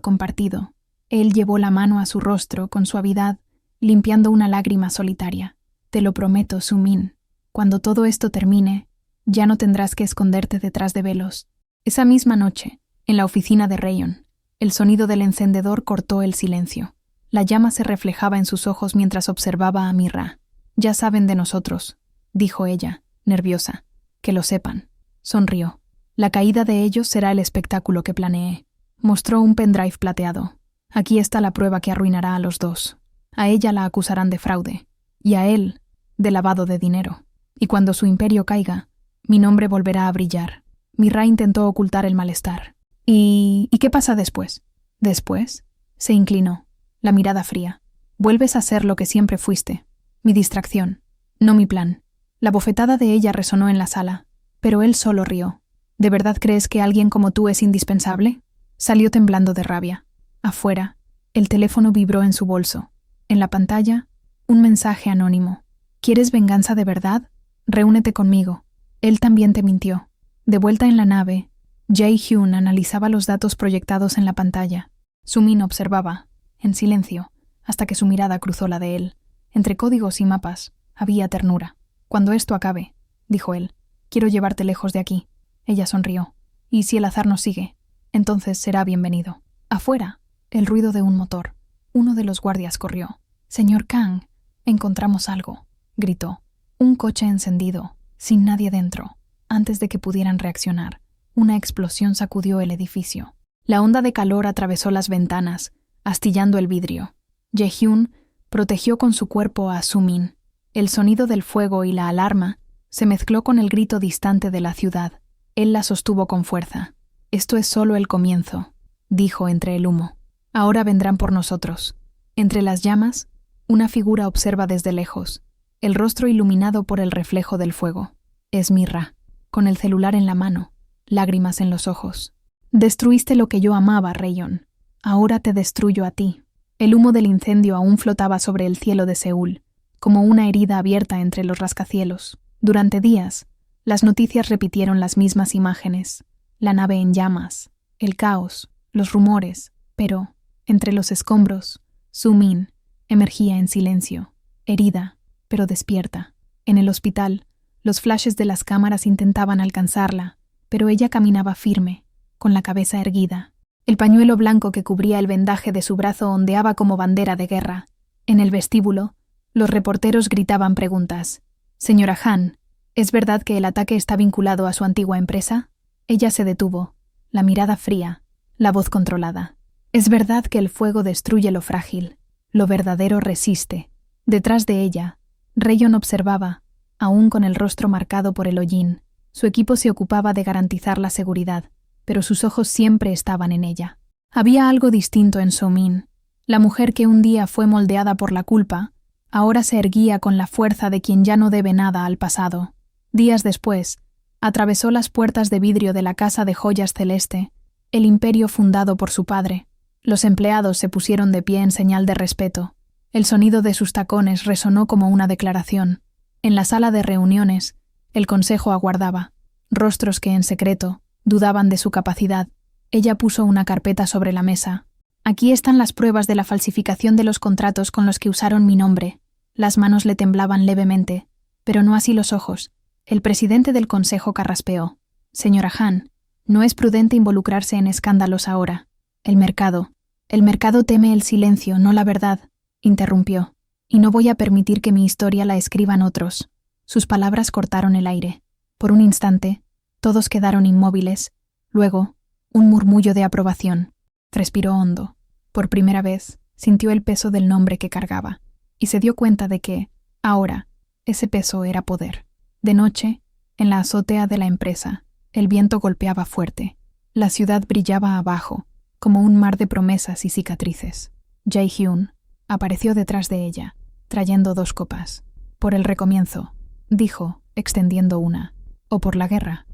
compartido. Él llevó la mano a su rostro con suavidad, limpiando una lágrima solitaria. «Te lo prometo, Su-min. Cuando todo esto termine, ya no tendrás que esconderte detrás de velos». Esa misma noche, en la oficina de Rayon, el sonido del encendedor cortó el silencio. La llama se reflejaba en sus ojos mientras observaba a Mi-ra. «Ya saben de nosotros», dijo ella, nerviosa. «Que lo sepan». Sonrió. «La caída de ellos será el espectáculo que planeé». Mostró un pendrive plateado. «Aquí está la prueba que arruinará a los dos. A ella la acusarán de fraude, y a él de lavado de dinero. Y cuando su imperio caiga, mi nombre volverá a brillar». Mi-ra intentó ocultar el malestar. ¿Y qué pasa después? ¿Después? Se inclinó, la mirada fría. «Vuelves a ser lo que siempre fuiste. Mi distracción, no mi plan». La bofetada de ella resonó en la sala, pero él solo rió. «¿De verdad crees que alguien como tú es indispensable?». Salió temblando de rabia. Afuera, el teléfono vibró en su bolso. En la pantalla, un mensaje anónimo. «¿Quieres venganza de verdad? Reúnete conmigo. Él también te mintió». De vuelta en la nave, Jae-hyun analizaba los datos proyectados en la pantalla. Su-min observaba, en silencio, hasta que su mirada cruzó la de él. Entre códigos y mapas, había ternura. «Cuando esto acabe», dijo él, «quiero llevarte lejos de aquí». Ella sonrió. «Y si el azar nos sigue, entonces será bienvenido». Afuera, el ruido de un motor. Uno de los guardias corrió. «Señor Kang, encontramos algo», gritó. Un coche encendido, sin nadie dentro. Antes de que pudieran reaccionar, una explosión sacudió el edificio. La onda de calor atravesó las ventanas, astillando el vidrio. Jae-hyun protegió con su cuerpo a Su-min. El sonido del fuego y la alarma se mezcló con el grito distante de la ciudad. Él la sostuvo con fuerza. «Esto es solo el comienzo», dijo entre el humo. «Ahora vendrán por nosotros». Entre las llamas, una figura observa desde lejos, el rostro iluminado por el reflejo del fuego. Es Mi-ra, con el celular en la mano, lágrimas en los ojos. «Destruiste lo que yo amaba, Rayon. Ahora te destruyo a ti». El humo del incendio aún flotaba sobre el cielo de Seúl, como una herida abierta entre los rascacielos. Durante días, las noticias repitieron las mismas imágenes. La nave en llamas, el caos, los rumores, pero, entre los escombros, Su-min emergía en silencio, herida, pero despierta. En el hospital, los flashes de las cámaras intentaban alcanzarla, pero ella caminaba firme, con la cabeza erguida. El pañuelo blanco que cubría el vendaje de su brazo ondeaba como bandera de guerra. En el vestíbulo, los reporteros gritaban preguntas. «Señora Han, ¿es verdad que el ataque está vinculado a su antigua empresa?» Ella se detuvo, la mirada fría, la voz controlada. «Es verdad que el fuego destruye lo frágil, lo verdadero resiste». Detrás de ella, Rayon observaba, aún con el rostro marcado por el hollín. Su equipo se ocupaba de garantizar la seguridad, pero sus ojos siempre estaban en ella. Había algo distinto en So-min. La mujer que un día fue moldeada por la culpa, ahora se erguía con la fuerza de quien ya no debe nada al pasado. Días después, atravesó las puertas de vidrio de la casa de joyas celeste, el imperio fundado por su padre. Los empleados se pusieron de pie en señal de respeto. El sonido de sus tacones resonó como una declaración. En la sala de reuniones, el consejo aguardaba. Rostros que en secreto dudaban de su capacidad. Ella puso una carpeta sobre la mesa. «Aquí están las pruebas de la falsificación de los contratos con los que usaron mi nombre». Las manos le temblaban levemente, pero no así los ojos. El presidente del consejo carraspeó. «Señora Han, no es prudente involucrarse en escándalos ahora. El mercado teme el silencio, no la verdad», interrumpió. «Y no voy a permitir que mi historia la escriban otros». Sus palabras cortaron el aire. Por un instante, todos quedaron inmóviles. Luego, un murmullo de aprobación. Respiró hondo. Por primera vez, sintió el peso del nombre que cargaba, y se dio cuenta de que, ahora, ese peso era poder. De noche, en la azotea de la empresa, el viento golpeaba fuerte. La ciudad brillaba abajo, como un mar de promesas y cicatrices. Jae-hyun apareció detrás de ella, trayendo 2 copas. «Por el recomienzo», dijo, extendiendo una. «O por la guerra»,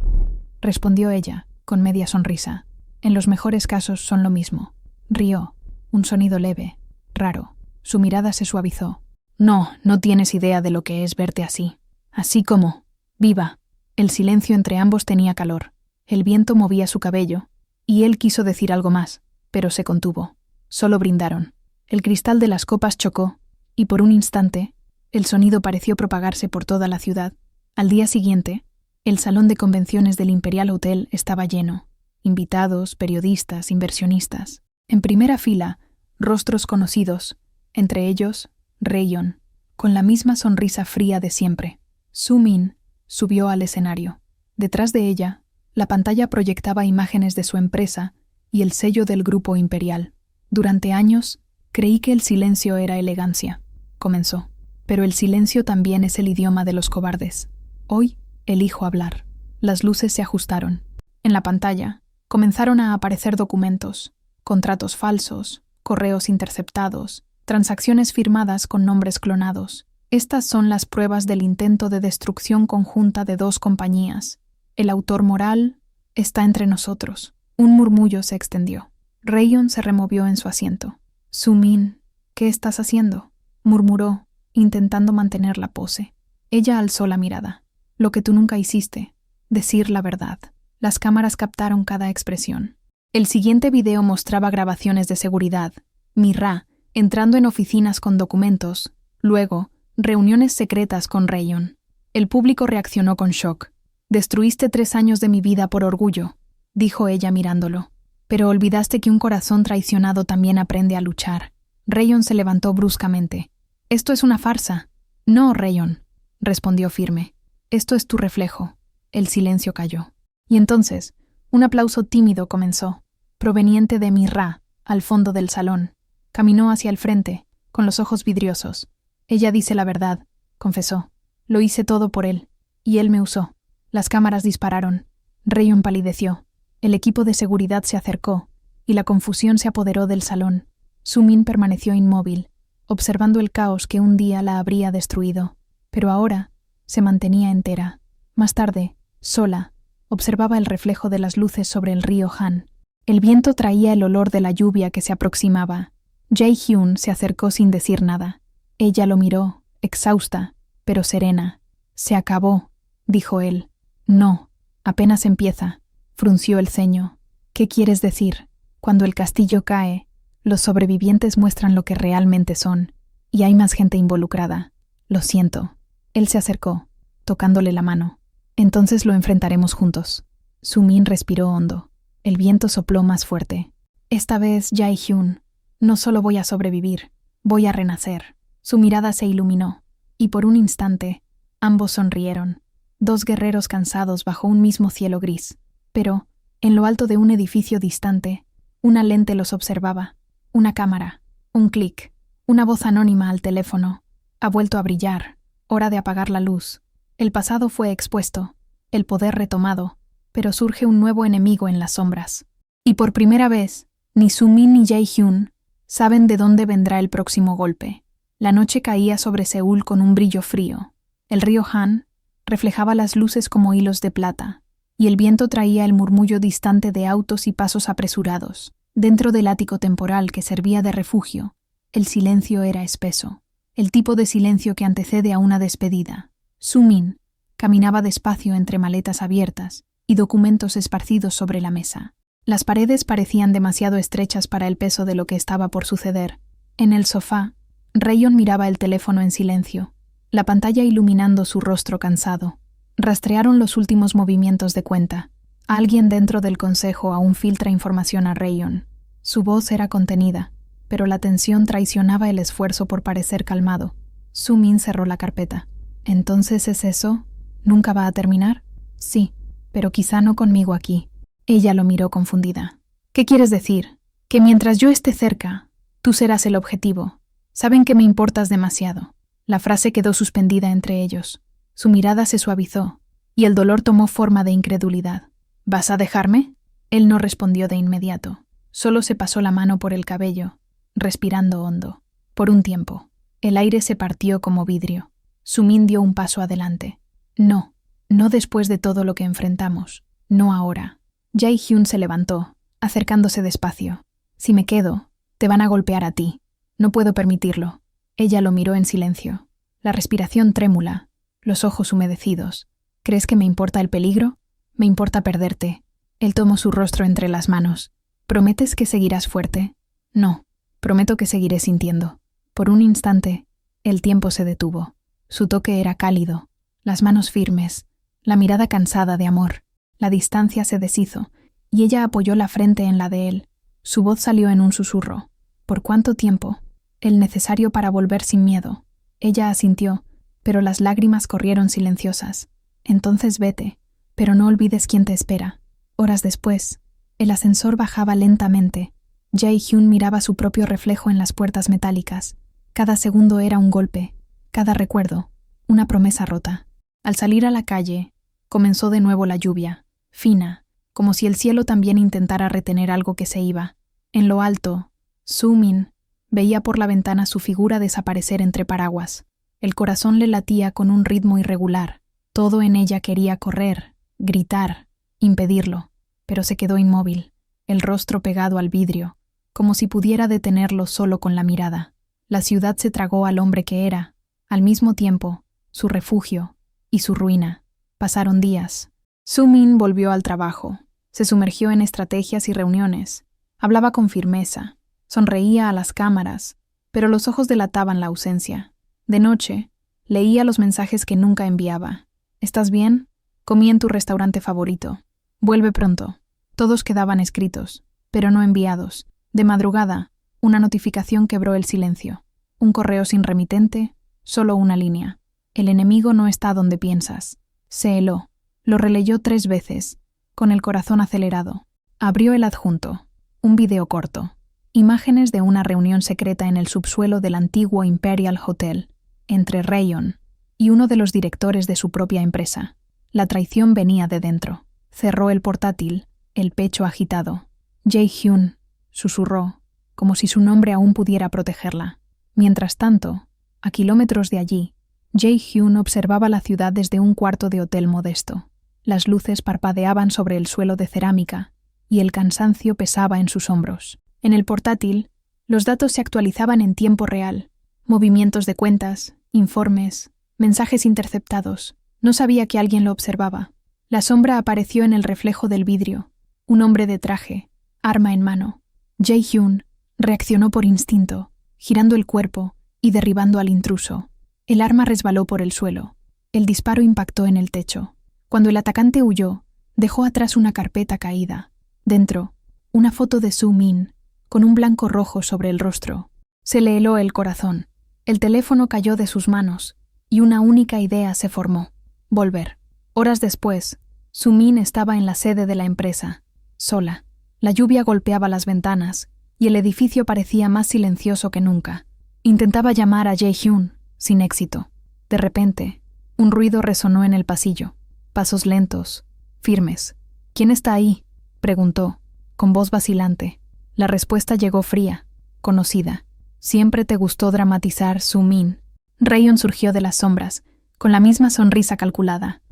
respondió ella, con media sonrisa. «En los mejores casos son lo mismo». Rió, un sonido leve, raro. Su mirada se suavizó. «No tienes idea de lo que es verte así. Así como, viva». El silencio entre ambos tenía calor. El viento movía su cabello, y él quiso decir algo más, pero se contuvo. Solo brindaron. El cristal de las copas chocó, y por un instante, el sonido pareció propagarse por toda la ciudad. Al día siguiente, el salón de convenciones del Imperial Hotel estaba lleno. Invitados, periodistas, inversionistas. En primera fila, rostros conocidos, entre ellos, Rayon, con la misma sonrisa fría de siempre. So-min subió al escenario. Detrás de ella, la pantalla proyectaba imágenes de su empresa y el sello del grupo imperial. «Durante años, creí que el silencio era elegancia», comenzó. «Pero el silencio también es el idioma de los cobardes. Hoy elijo hablar». Las luces se ajustaron. En la pantalla comenzaron a aparecer documentos, contratos falsos, correos interceptados, transacciones firmadas con nombres clonados. Estas son las pruebas del intento de destrucción conjunta de 2 compañías. El autor moral está entre nosotros. Un murmullo se extendió. Rayon se removió en su asiento. «So-min, ¿qué estás haciendo?», murmuró, intentando mantener la pose. Ella alzó la mirada. «Lo que tú nunca hiciste, decir la verdad». Las cámaras captaron cada expresión. El siguiente video mostraba grabaciones de seguridad. Mi-ra, entrando en oficinas con documentos. Luego, reuniones secretas con Rayon. El público reaccionó con shock. «Destruiste 3 años de mi vida por orgullo», dijo ella mirándolo. «Pero olvidaste que un corazón traicionado también aprende a luchar». Rayon se levantó bruscamente. «Esto es una farsa». «No, Rayon», respondió firme. «Esto es tu reflejo». El silencio cayó. Y entonces, un aplauso tímido comenzó, proveniente de Mi-ra, al fondo del salón. Caminó hacia el frente, con los ojos vidriosos. «Ella dice la verdad», confesó. «Lo hice todo por él, y él me usó». Las cámaras dispararon. Rayon palideció. El equipo de seguridad se acercó, y la confusión se apoderó del salón. So-min permaneció inmóvil, observando el caos que un día la habría destruido. Pero ahora se mantenía entera. Más tarde, sola, observaba el reflejo de las luces sobre el río Han. El viento traía el olor de la lluvia que se aproximaba. Jae-hyun se acercó sin decir nada. Ella lo miró, exhausta, pero serena. «Se acabó», dijo él. «No, apenas empieza», frunció el ceño. «¿Qué quieres decir? Cuando el castillo cae, los sobrevivientes muestran lo que realmente son, y hay más gente involucrada. Lo siento». Él se acercó, tocándole la mano. «Entonces lo enfrentaremos juntos». Su-min respiró hondo. El viento sopló más fuerte. Esta vez, Jae-hyun, no solo voy a sobrevivir, voy a renacer. Su mirada se iluminó, y por un instante, ambos sonrieron. Dos guerreros cansados bajo un mismo cielo gris. Pero, en lo alto de un edificio distante, una lente los observaba. Una cámara, un clic, una voz anónima al teléfono. Ha vuelto a brillar. Hora de apagar la luz. El pasado fue expuesto, el poder retomado, pero surge un nuevo enemigo en las sombras. Y por primera vez, ni Su-min ni Jae-hyun saben de dónde vendrá el próximo golpe. La noche caía sobre Seúl con un brillo frío. El río Han reflejaba las luces como hilos de plata, y el viento traía el murmullo distante de autos y pasos apresurados. Dentro del ático temporal que servía de refugio, el silencio era espeso, el tipo de silencio que antecede a una despedida. Su-min caminaba despacio entre maletas abiertas y documentos esparcidos sobre la mesa. Las paredes parecían demasiado estrechas para el peso de lo que estaba por suceder. En el sofá, Rayon miraba el teléfono en silencio, la pantalla iluminando su rostro cansado. Rastrearon los últimos movimientos de cuenta. Alguien dentro del consejo aún filtra información a Rayon. Su voz era contenida, pero la tensión traicionaba el esfuerzo por parecer calmado. Su-min cerró la carpeta. ¿Entonces es eso? ¿Nunca va a terminar? Sí, pero quizá no conmigo aquí. Ella lo miró confundida. ¿Qué quieres decir? Que mientras yo esté cerca, tú serás el objetivo. Saben que me importas demasiado. La frase quedó suspendida entre ellos. Su mirada se suavizó, y el dolor tomó forma de incredulidad. ¿Vas a dejarme? Él no respondió de inmediato. Solo se pasó la mano por el cabello, respirando hondo. Por un tiempo, el aire se partió como vidrio. Su-min dio un paso adelante. No, no después de todo lo que enfrentamos. No ahora. Jae-hyun se levantó, acercándose despacio. Si me quedo, te van a golpear a ti. No puedo permitirlo. Ella lo miró en silencio. La respiración trémula, los ojos humedecidos. ¿Crees que me importa el peligro? Me importa perderte. Él tomó su rostro entre las manos. ¿Prometes que seguirás fuerte? No, prometo que seguiré sintiendo. Por un instante, el tiempo se detuvo. Su toque era cálido, las manos firmes, la mirada cansada de amor. La distancia se deshizo, y ella apoyó la frente en la de él. Su voz salió en un susurro. ¿Por cuánto tiempo? El necesario para volver sin miedo. Ella asintió, pero las lágrimas corrieron silenciosas. Entonces vete, pero no olvides quién te espera. Horas después, el ascensor bajaba lentamente. Jae-hyun miraba su propio reflejo en las puertas metálicas. Cada segundo era un golpe, cada recuerdo, una promesa rota. Al salir a la calle, comenzó de nuevo la lluvia, fina, como si el cielo también intentara retener algo que se iba. En lo alto, Su-min veía por la ventana su figura desaparecer entre paraguas. El corazón le latía con un ritmo irregular. Todo en ella quería correr, gritar, impedirlo, pero se quedó inmóvil, el rostro pegado al vidrio, como si pudiera detenerlo solo con la mirada. La ciudad se tragó al hombre que era, al mismo tiempo, su refugio y su ruina. Pasaron días. Su-min volvió al trabajo. Se sumergió en estrategias y reuniones. Hablaba con firmeza. Sonreía a las cámaras, pero los ojos delataban la ausencia. De noche, leía los mensajes que nunca enviaba. ¿Estás bien? Comí en tu restaurante favorito. Vuelve pronto. Todos quedaban escritos, pero no enviados. De madrugada, una notificación quebró el silencio. Un correo sin remitente, solo una línea. El enemigo no está donde piensas. Se heló. Lo releyó 3 veces, con el corazón acelerado. Abrió el adjunto. Un video corto. Imágenes de una reunión secreta en el subsuelo del antiguo Imperial Hotel, entre Rayon y uno de los directores de su propia empresa. La traición venía de dentro. Cerró el portátil, el pecho agitado. Jae-hyun, susurró, como si su nombre aún pudiera protegerla. Mientras tanto, a kilómetros de allí, Jae-hyun observaba la ciudad desde un cuarto de hotel modesto. Las luces parpadeaban sobre el suelo de cerámica, y el cansancio pesaba en sus hombros. En el portátil, los datos se actualizaban en tiempo real. Movimientos de cuentas, informes, mensajes interceptados. No sabía que alguien lo observaba. La sombra apareció en el reflejo del vidrio. Un hombre de traje, arma en mano. Jae-hyun reaccionó por instinto, girando el cuerpo y derribando al intruso. El arma resbaló por el suelo. El disparo impactó en el techo. Cuando el atacante huyó, Dejó atrás una carpeta caída. Dentro, una foto de Su Min, con un blanco rojo sobre el rostro. Se le heló el corazón. El teléfono cayó de sus manos, y una única idea se formó: volver. Horas después, Su Min estaba en la sede de la empresa, sola. La lluvia golpeaba las ventanas, y el edificio parecía más silencioso que nunca. Intentaba llamar a Jae-hyun, sin éxito. De repente, un ruido resonó en el pasillo. Pasos lentos, firmes. «¿Quién está ahí?», preguntó, con voz vacilante. La respuesta llegó fría, conocida. «Siempre te gustó dramatizar, Su Min». Rayon surgió de las sombras, con la misma sonrisa calculada.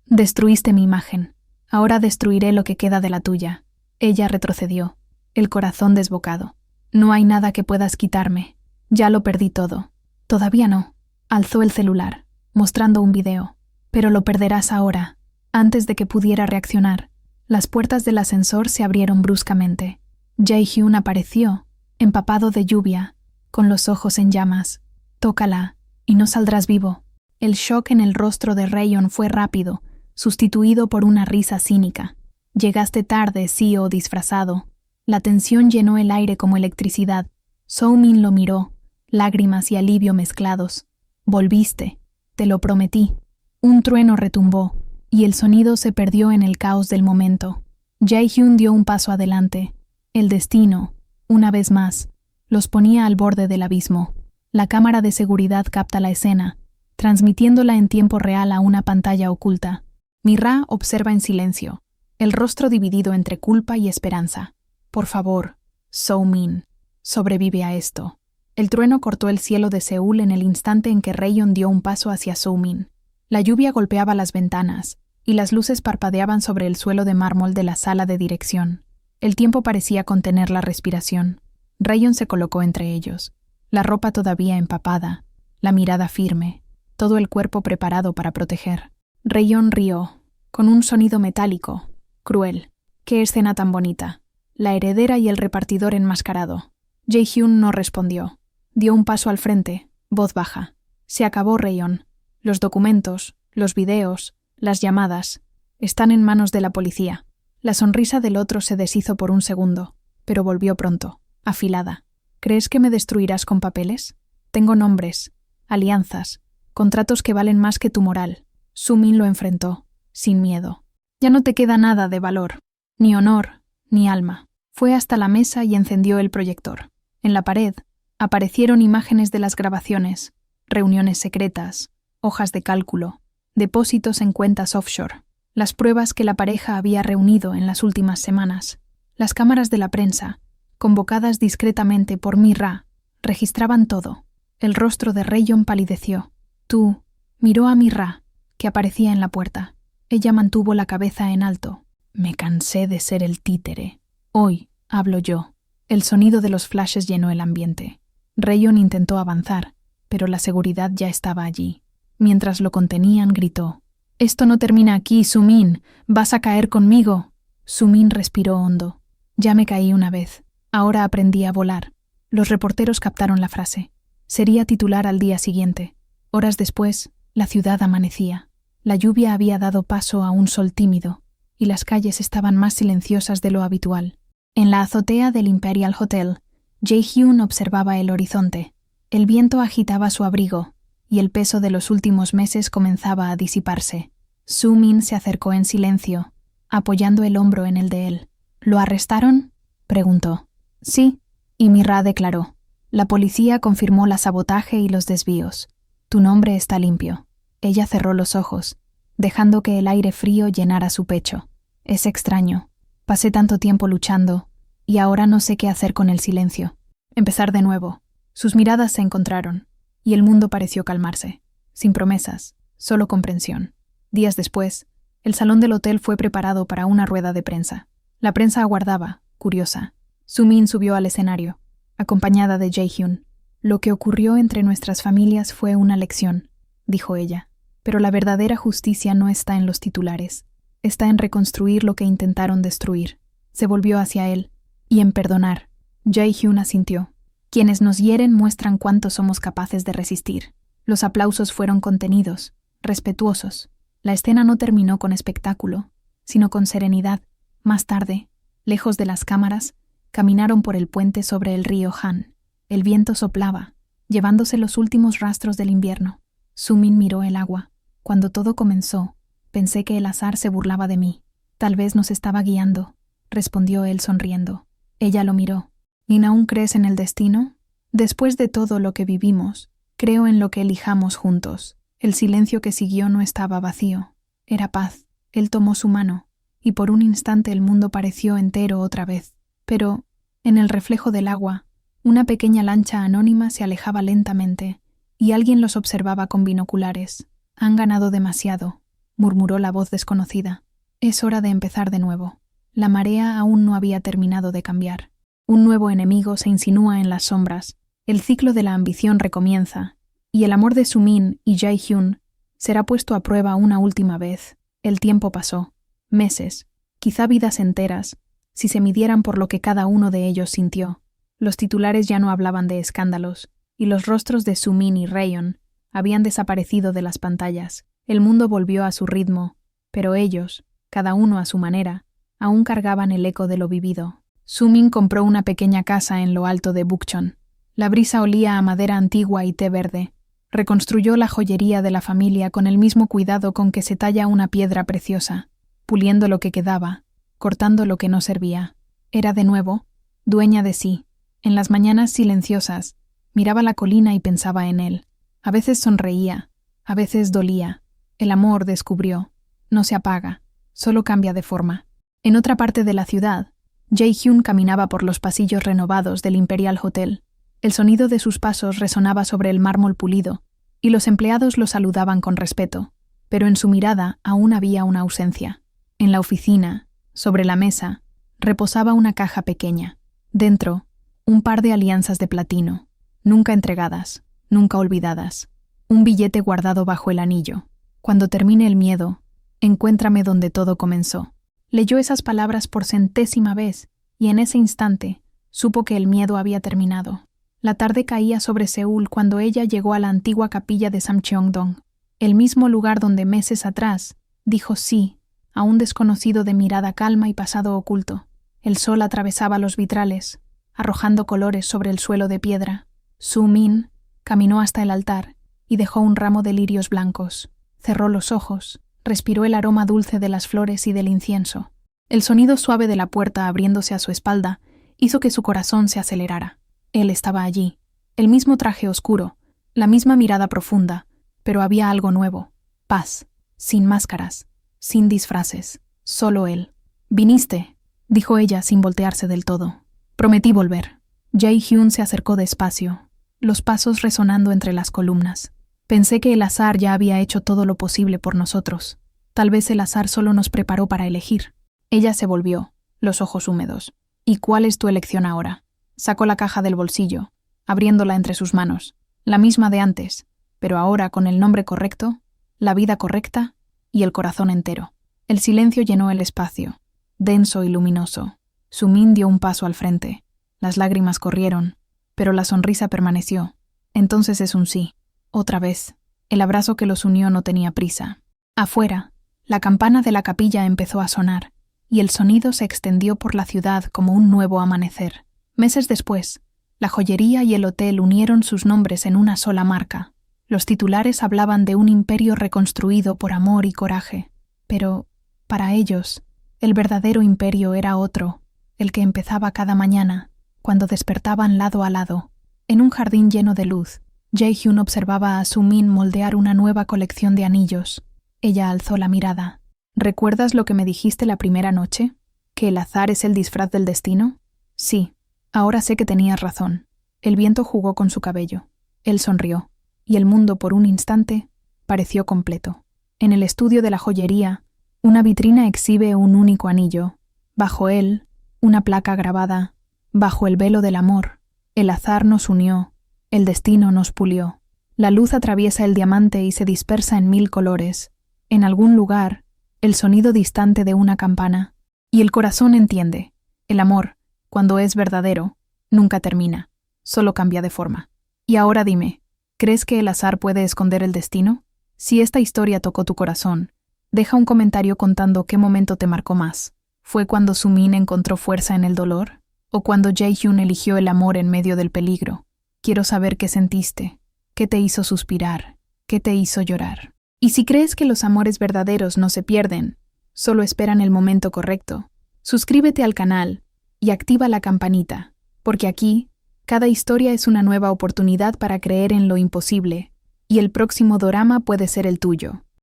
«Destruiste mi imagen. Ahora destruiré lo que queda de la tuya». Ella retrocedió, el corazón desbocado. «No hay nada que puedas quitarme. Ya lo perdí todo». «Todavía no». Alzó el celular, mostrando un video. «Pero lo perderás ahora». Antes de que pudiera reaccionar, las puertas del ascensor se abrieron bruscamente. Jae-hyun apareció, empapado de lluvia, con los ojos en llamas. «Tócala, y no saldrás vivo». El shock en el rostro de Rayon fue rápido, sustituido por una risa cínica. «Llegaste tarde, sí, disfrazado». La tensión llenó el aire como electricidad. So-min lo miró, lágrimas y alivio mezclados. «Volviste, te lo prometí». Un trueno retumbó, y el sonido se perdió en el caos del momento. Jae-hyun dio un paso adelante. El destino, una vez más, los ponía al borde del abismo. La cámara de seguridad capta la escena, transmitiéndola en tiempo real a una pantalla oculta. Mi-ra observa en silencio, el rostro dividido entre culpa y esperanza. «Por favor, So-min, sobrevive a esto». El trueno cortó el cielo de Seúl en el instante en que Rayon dio un paso hacia So-min. La lluvia golpeaba las ventanas, y las luces parpadeaban sobre el suelo de mármol de la sala de dirección. El tiempo parecía contener la respiración. Rayon se colocó entre ellos, la ropa todavía empapada, la mirada firme, todo el cuerpo preparado para proteger. Rayon rió, con un sonido metálico, cruel. «¡Qué escena tan bonita!». La heredera y el repartidor enmascarado. Jae-hyun no respondió. Dio un paso al frente, voz baja. «Se acabó, Rayon. Los documentos, los videos, las llamadas, están en manos de la policía». La sonrisa del otro se deshizo por un segundo, pero volvió pronto, afilada. «¿Crees que me destruirás con papeles? Tengo nombres, alianzas, contratos que valen más que tu moral». Su-min lo enfrentó, sin miedo. «Ya no te queda nada de valor, ni honor, ni alma». Fue hasta la mesa y encendió el proyector. En la pared aparecieron imágenes de las grabaciones, reuniones secretas, hojas de cálculo, depósitos en cuentas offshore, las pruebas que la pareja había reunido en las últimas semanas. Las cámaras de la prensa, convocadas discretamente por Mi-ra, registraban todo. El rostro de Rayon palideció. «Tú», miró a Mi-ra, que aparecía en la puerta. Ella mantuvo la cabeza en alto. «Me cansé de ser el títere. Hoy hablo yo». El sonido de los flashes llenó el ambiente. Rayon intentó avanzar, pero la seguridad ya estaba allí. Mientras lo contenían, gritó: «Esto no termina aquí, Su-min. Vas a caer conmigo». Su-min respiró hondo. «Ya me caí una vez. Ahora aprendí a volar». Los reporteros captaron la frase. Sería titular al día siguiente. Horas después, la ciudad amanecía. La lluvia había dado paso a un sol tímido, y las calles estaban más silenciosas de lo habitual. En la azotea del Imperial Hotel, Jae-hyun observaba el horizonte. El viento agitaba su abrigo, y el peso de los últimos meses comenzaba a disiparse. Su-min se acercó en silencio, apoyando el hombro en el de él. «¿Lo arrestaron?», preguntó. «Sí», y Mi-ra declaró. «La policía confirmó la sabotaje y los desvíos. Tu nombre está limpio». Ella cerró los ojos, dejando que el aire frío llenara su pecho. «Es extraño. Pasé tanto tiempo luchando, y ahora no sé qué hacer con el silencio». Empezar de nuevo. Sus miradas se encontraron, y el mundo pareció calmarse. Sin promesas, solo comprensión. Días después, el salón del hotel fue preparado para una rueda de prensa. La prensa aguardaba, curiosa. Su-min subió al escenario, acompañada de Jae-hyun. «Lo que ocurrió entre nuestras familias fue una lección», dijo ella. «Pero la verdadera justicia no está en los titulares. Está en reconstruir lo que intentaron destruir». Se volvió hacia él. «Y en perdonar». Jae-hyun asintió. «Quienes nos hieren muestran cuánto somos capaces de resistir». Los aplausos fueron contenidos, respetuosos. La escena no terminó con espectáculo, sino con serenidad. Más tarde, lejos de las cámaras, caminaron por el puente sobre el río Han. El viento soplaba, llevándose los últimos rastros del invierno. Su-min miró el agua. Cuando todo comenzó, pensé que el azar se burlaba de mí. Tal vez nos estaba guiando, respondió él sonriendo. Ella lo miró. ¿Y aún crees en el destino? Después de todo lo que vivimos, creo en lo que elijamos juntos. El silencio que siguió no estaba vacío. Era paz. Él tomó su mano, y por un instante el mundo pareció entero otra vez. Pero, en el reflejo del agua, una pequeña lancha anónima se alejaba lentamente, y alguien los observaba con binoculares. Han ganado demasiado, murmuró la voz desconocida. Es hora de empezar de nuevo. La marea aún no había terminado de cambiar. Un nuevo enemigo se insinúa en las sombras. El ciclo de la ambición recomienza, y el amor de Su-min y Jae-hyun será puesto a prueba una última vez. El tiempo pasó. Meses, quizá vidas enteras, si se midieran por lo que cada uno de ellos sintió. Los titulares ya no hablaban de escándalos, y los rostros de Su-min y Rayon habían desaparecido de las pantallas. El mundo volvió a su ritmo, pero ellos, cada uno a su manera, aún cargaban el eco de lo vivido. Su-min compró una pequeña casa en lo alto de Bukchon. La brisa olía a madera antigua y té verde. Reconstruyó la joyería de la familia con el mismo cuidado con que se talla una piedra preciosa, puliendo lo que quedaba, cortando lo que no servía. Era de nuevo dueña de sí. En las mañanas silenciosas, miraba la colina y pensaba en él. A veces sonreía, a veces dolía. El amor, descubrió, no se apaga, solo cambia de forma. En otra parte de la ciudad, Jae-hyun caminaba por los pasillos renovados del Imperial Hotel. El sonido de sus pasos resonaba sobre el mármol pulido, y los empleados lo saludaban con respeto, pero en su mirada aún había una ausencia. En la oficina, sobre la mesa, reposaba una caja pequeña. Dentro, un par de alianzas de platino, nunca entregadas, nunca olvidadas. Un billete guardado bajo el anillo. Cuando termine el miedo, encuéntrame donde todo comenzó. Leyó esas palabras por 100ª vez, y en ese instante supo que el miedo había terminado. La tarde caía sobre Seúl cuando ella llegó a la antigua capilla de Samcheong-dong, el mismo lugar donde meses atrás dijo sí a un desconocido de mirada calma y pasado oculto. El sol atravesaba los vitrales, arrojando colores sobre el suelo de piedra. Su-min caminó hasta el altar y dejó un ramo de lirios blancos. Cerró los ojos, respiró el aroma dulce de las flores y del incienso. El sonido suave de la puerta abriéndose a su espalda hizo que su corazón se acelerara. Él estaba allí, el mismo traje oscuro, la misma mirada profunda, pero había algo nuevo. Paz, sin máscaras, sin disfraces, solo él. «Viniste», dijo ella sin voltearse del todo. «Prometí volver». Jae-hyun se acercó despacio, los pasos resonando entre las columnas. «Pensé que el azar ya había hecho todo lo posible por nosotros. Tal vez el azar solo nos preparó para elegir». Ella se volvió, los ojos húmedos. «¿Y cuál es tu elección ahora?» Sacó la caja del bolsillo, abriéndola entre sus manos, la misma de antes, pero ahora con el nombre correcto, la vida correcta y el corazón entero. El silencio llenó el espacio, denso y luminoso. Su-min dio un paso al frente. Las lágrimas corrieron, pero la sonrisa permaneció. Entonces es un sí. Otra vez. El abrazo que los unió no tenía prisa. Afuera, la campana de la capilla empezó a sonar, y el sonido se extendió por la ciudad como un nuevo amanecer. Meses después, la joyería y el hotel unieron sus nombres en una sola marca. Los titulares hablaban de un imperio reconstruido por amor y coraje. Pero, para ellos, el verdadero imperio era otro, el que empezaba cada mañana, cuando despertaban lado a lado. En un jardín lleno de luz, Jae-hyun observaba a Su-min moldear una nueva colección de anillos. Ella alzó la mirada. «¿Recuerdas lo que me dijiste la primera noche? ¿Que el azar es el disfraz del destino?» «Sí. Ahora sé que tenías razón». El viento jugó con su cabello. Él sonrió, y el mundo por un instante pareció completo. En el estudio de la joyería, una vitrina exhibe un único anillo. Bajo él, una placa grabada: «Bajo el velo del amor, el azar nos unió, el destino nos pulió». La luz atraviesa el diamante y se dispersa en 1000 colores. En algún lugar, el sonido distante de una campana. Y el corazón entiende. El amor, cuando es verdadero, nunca termina, solo cambia de forma. Y ahora dime, ¿crees que el azar puede esconder el destino? Si esta historia tocó tu corazón, Deja un comentario contando qué momento te marcó más. ¿Fue cuando Sumin encontró fuerza en el dolor? ¿O cuando Jae-hyun eligió el amor en medio del peligro? Quiero saber qué sentiste, qué te hizo suspirar, qué te hizo llorar. Y si crees que los amores verdaderos no se pierden, solo esperan el momento correcto, suscríbete al canal y activa la campanita, porque aquí, cada historia es una nueva oportunidad para creer en lo imposible, y el próximo dorama puede ser el tuyo.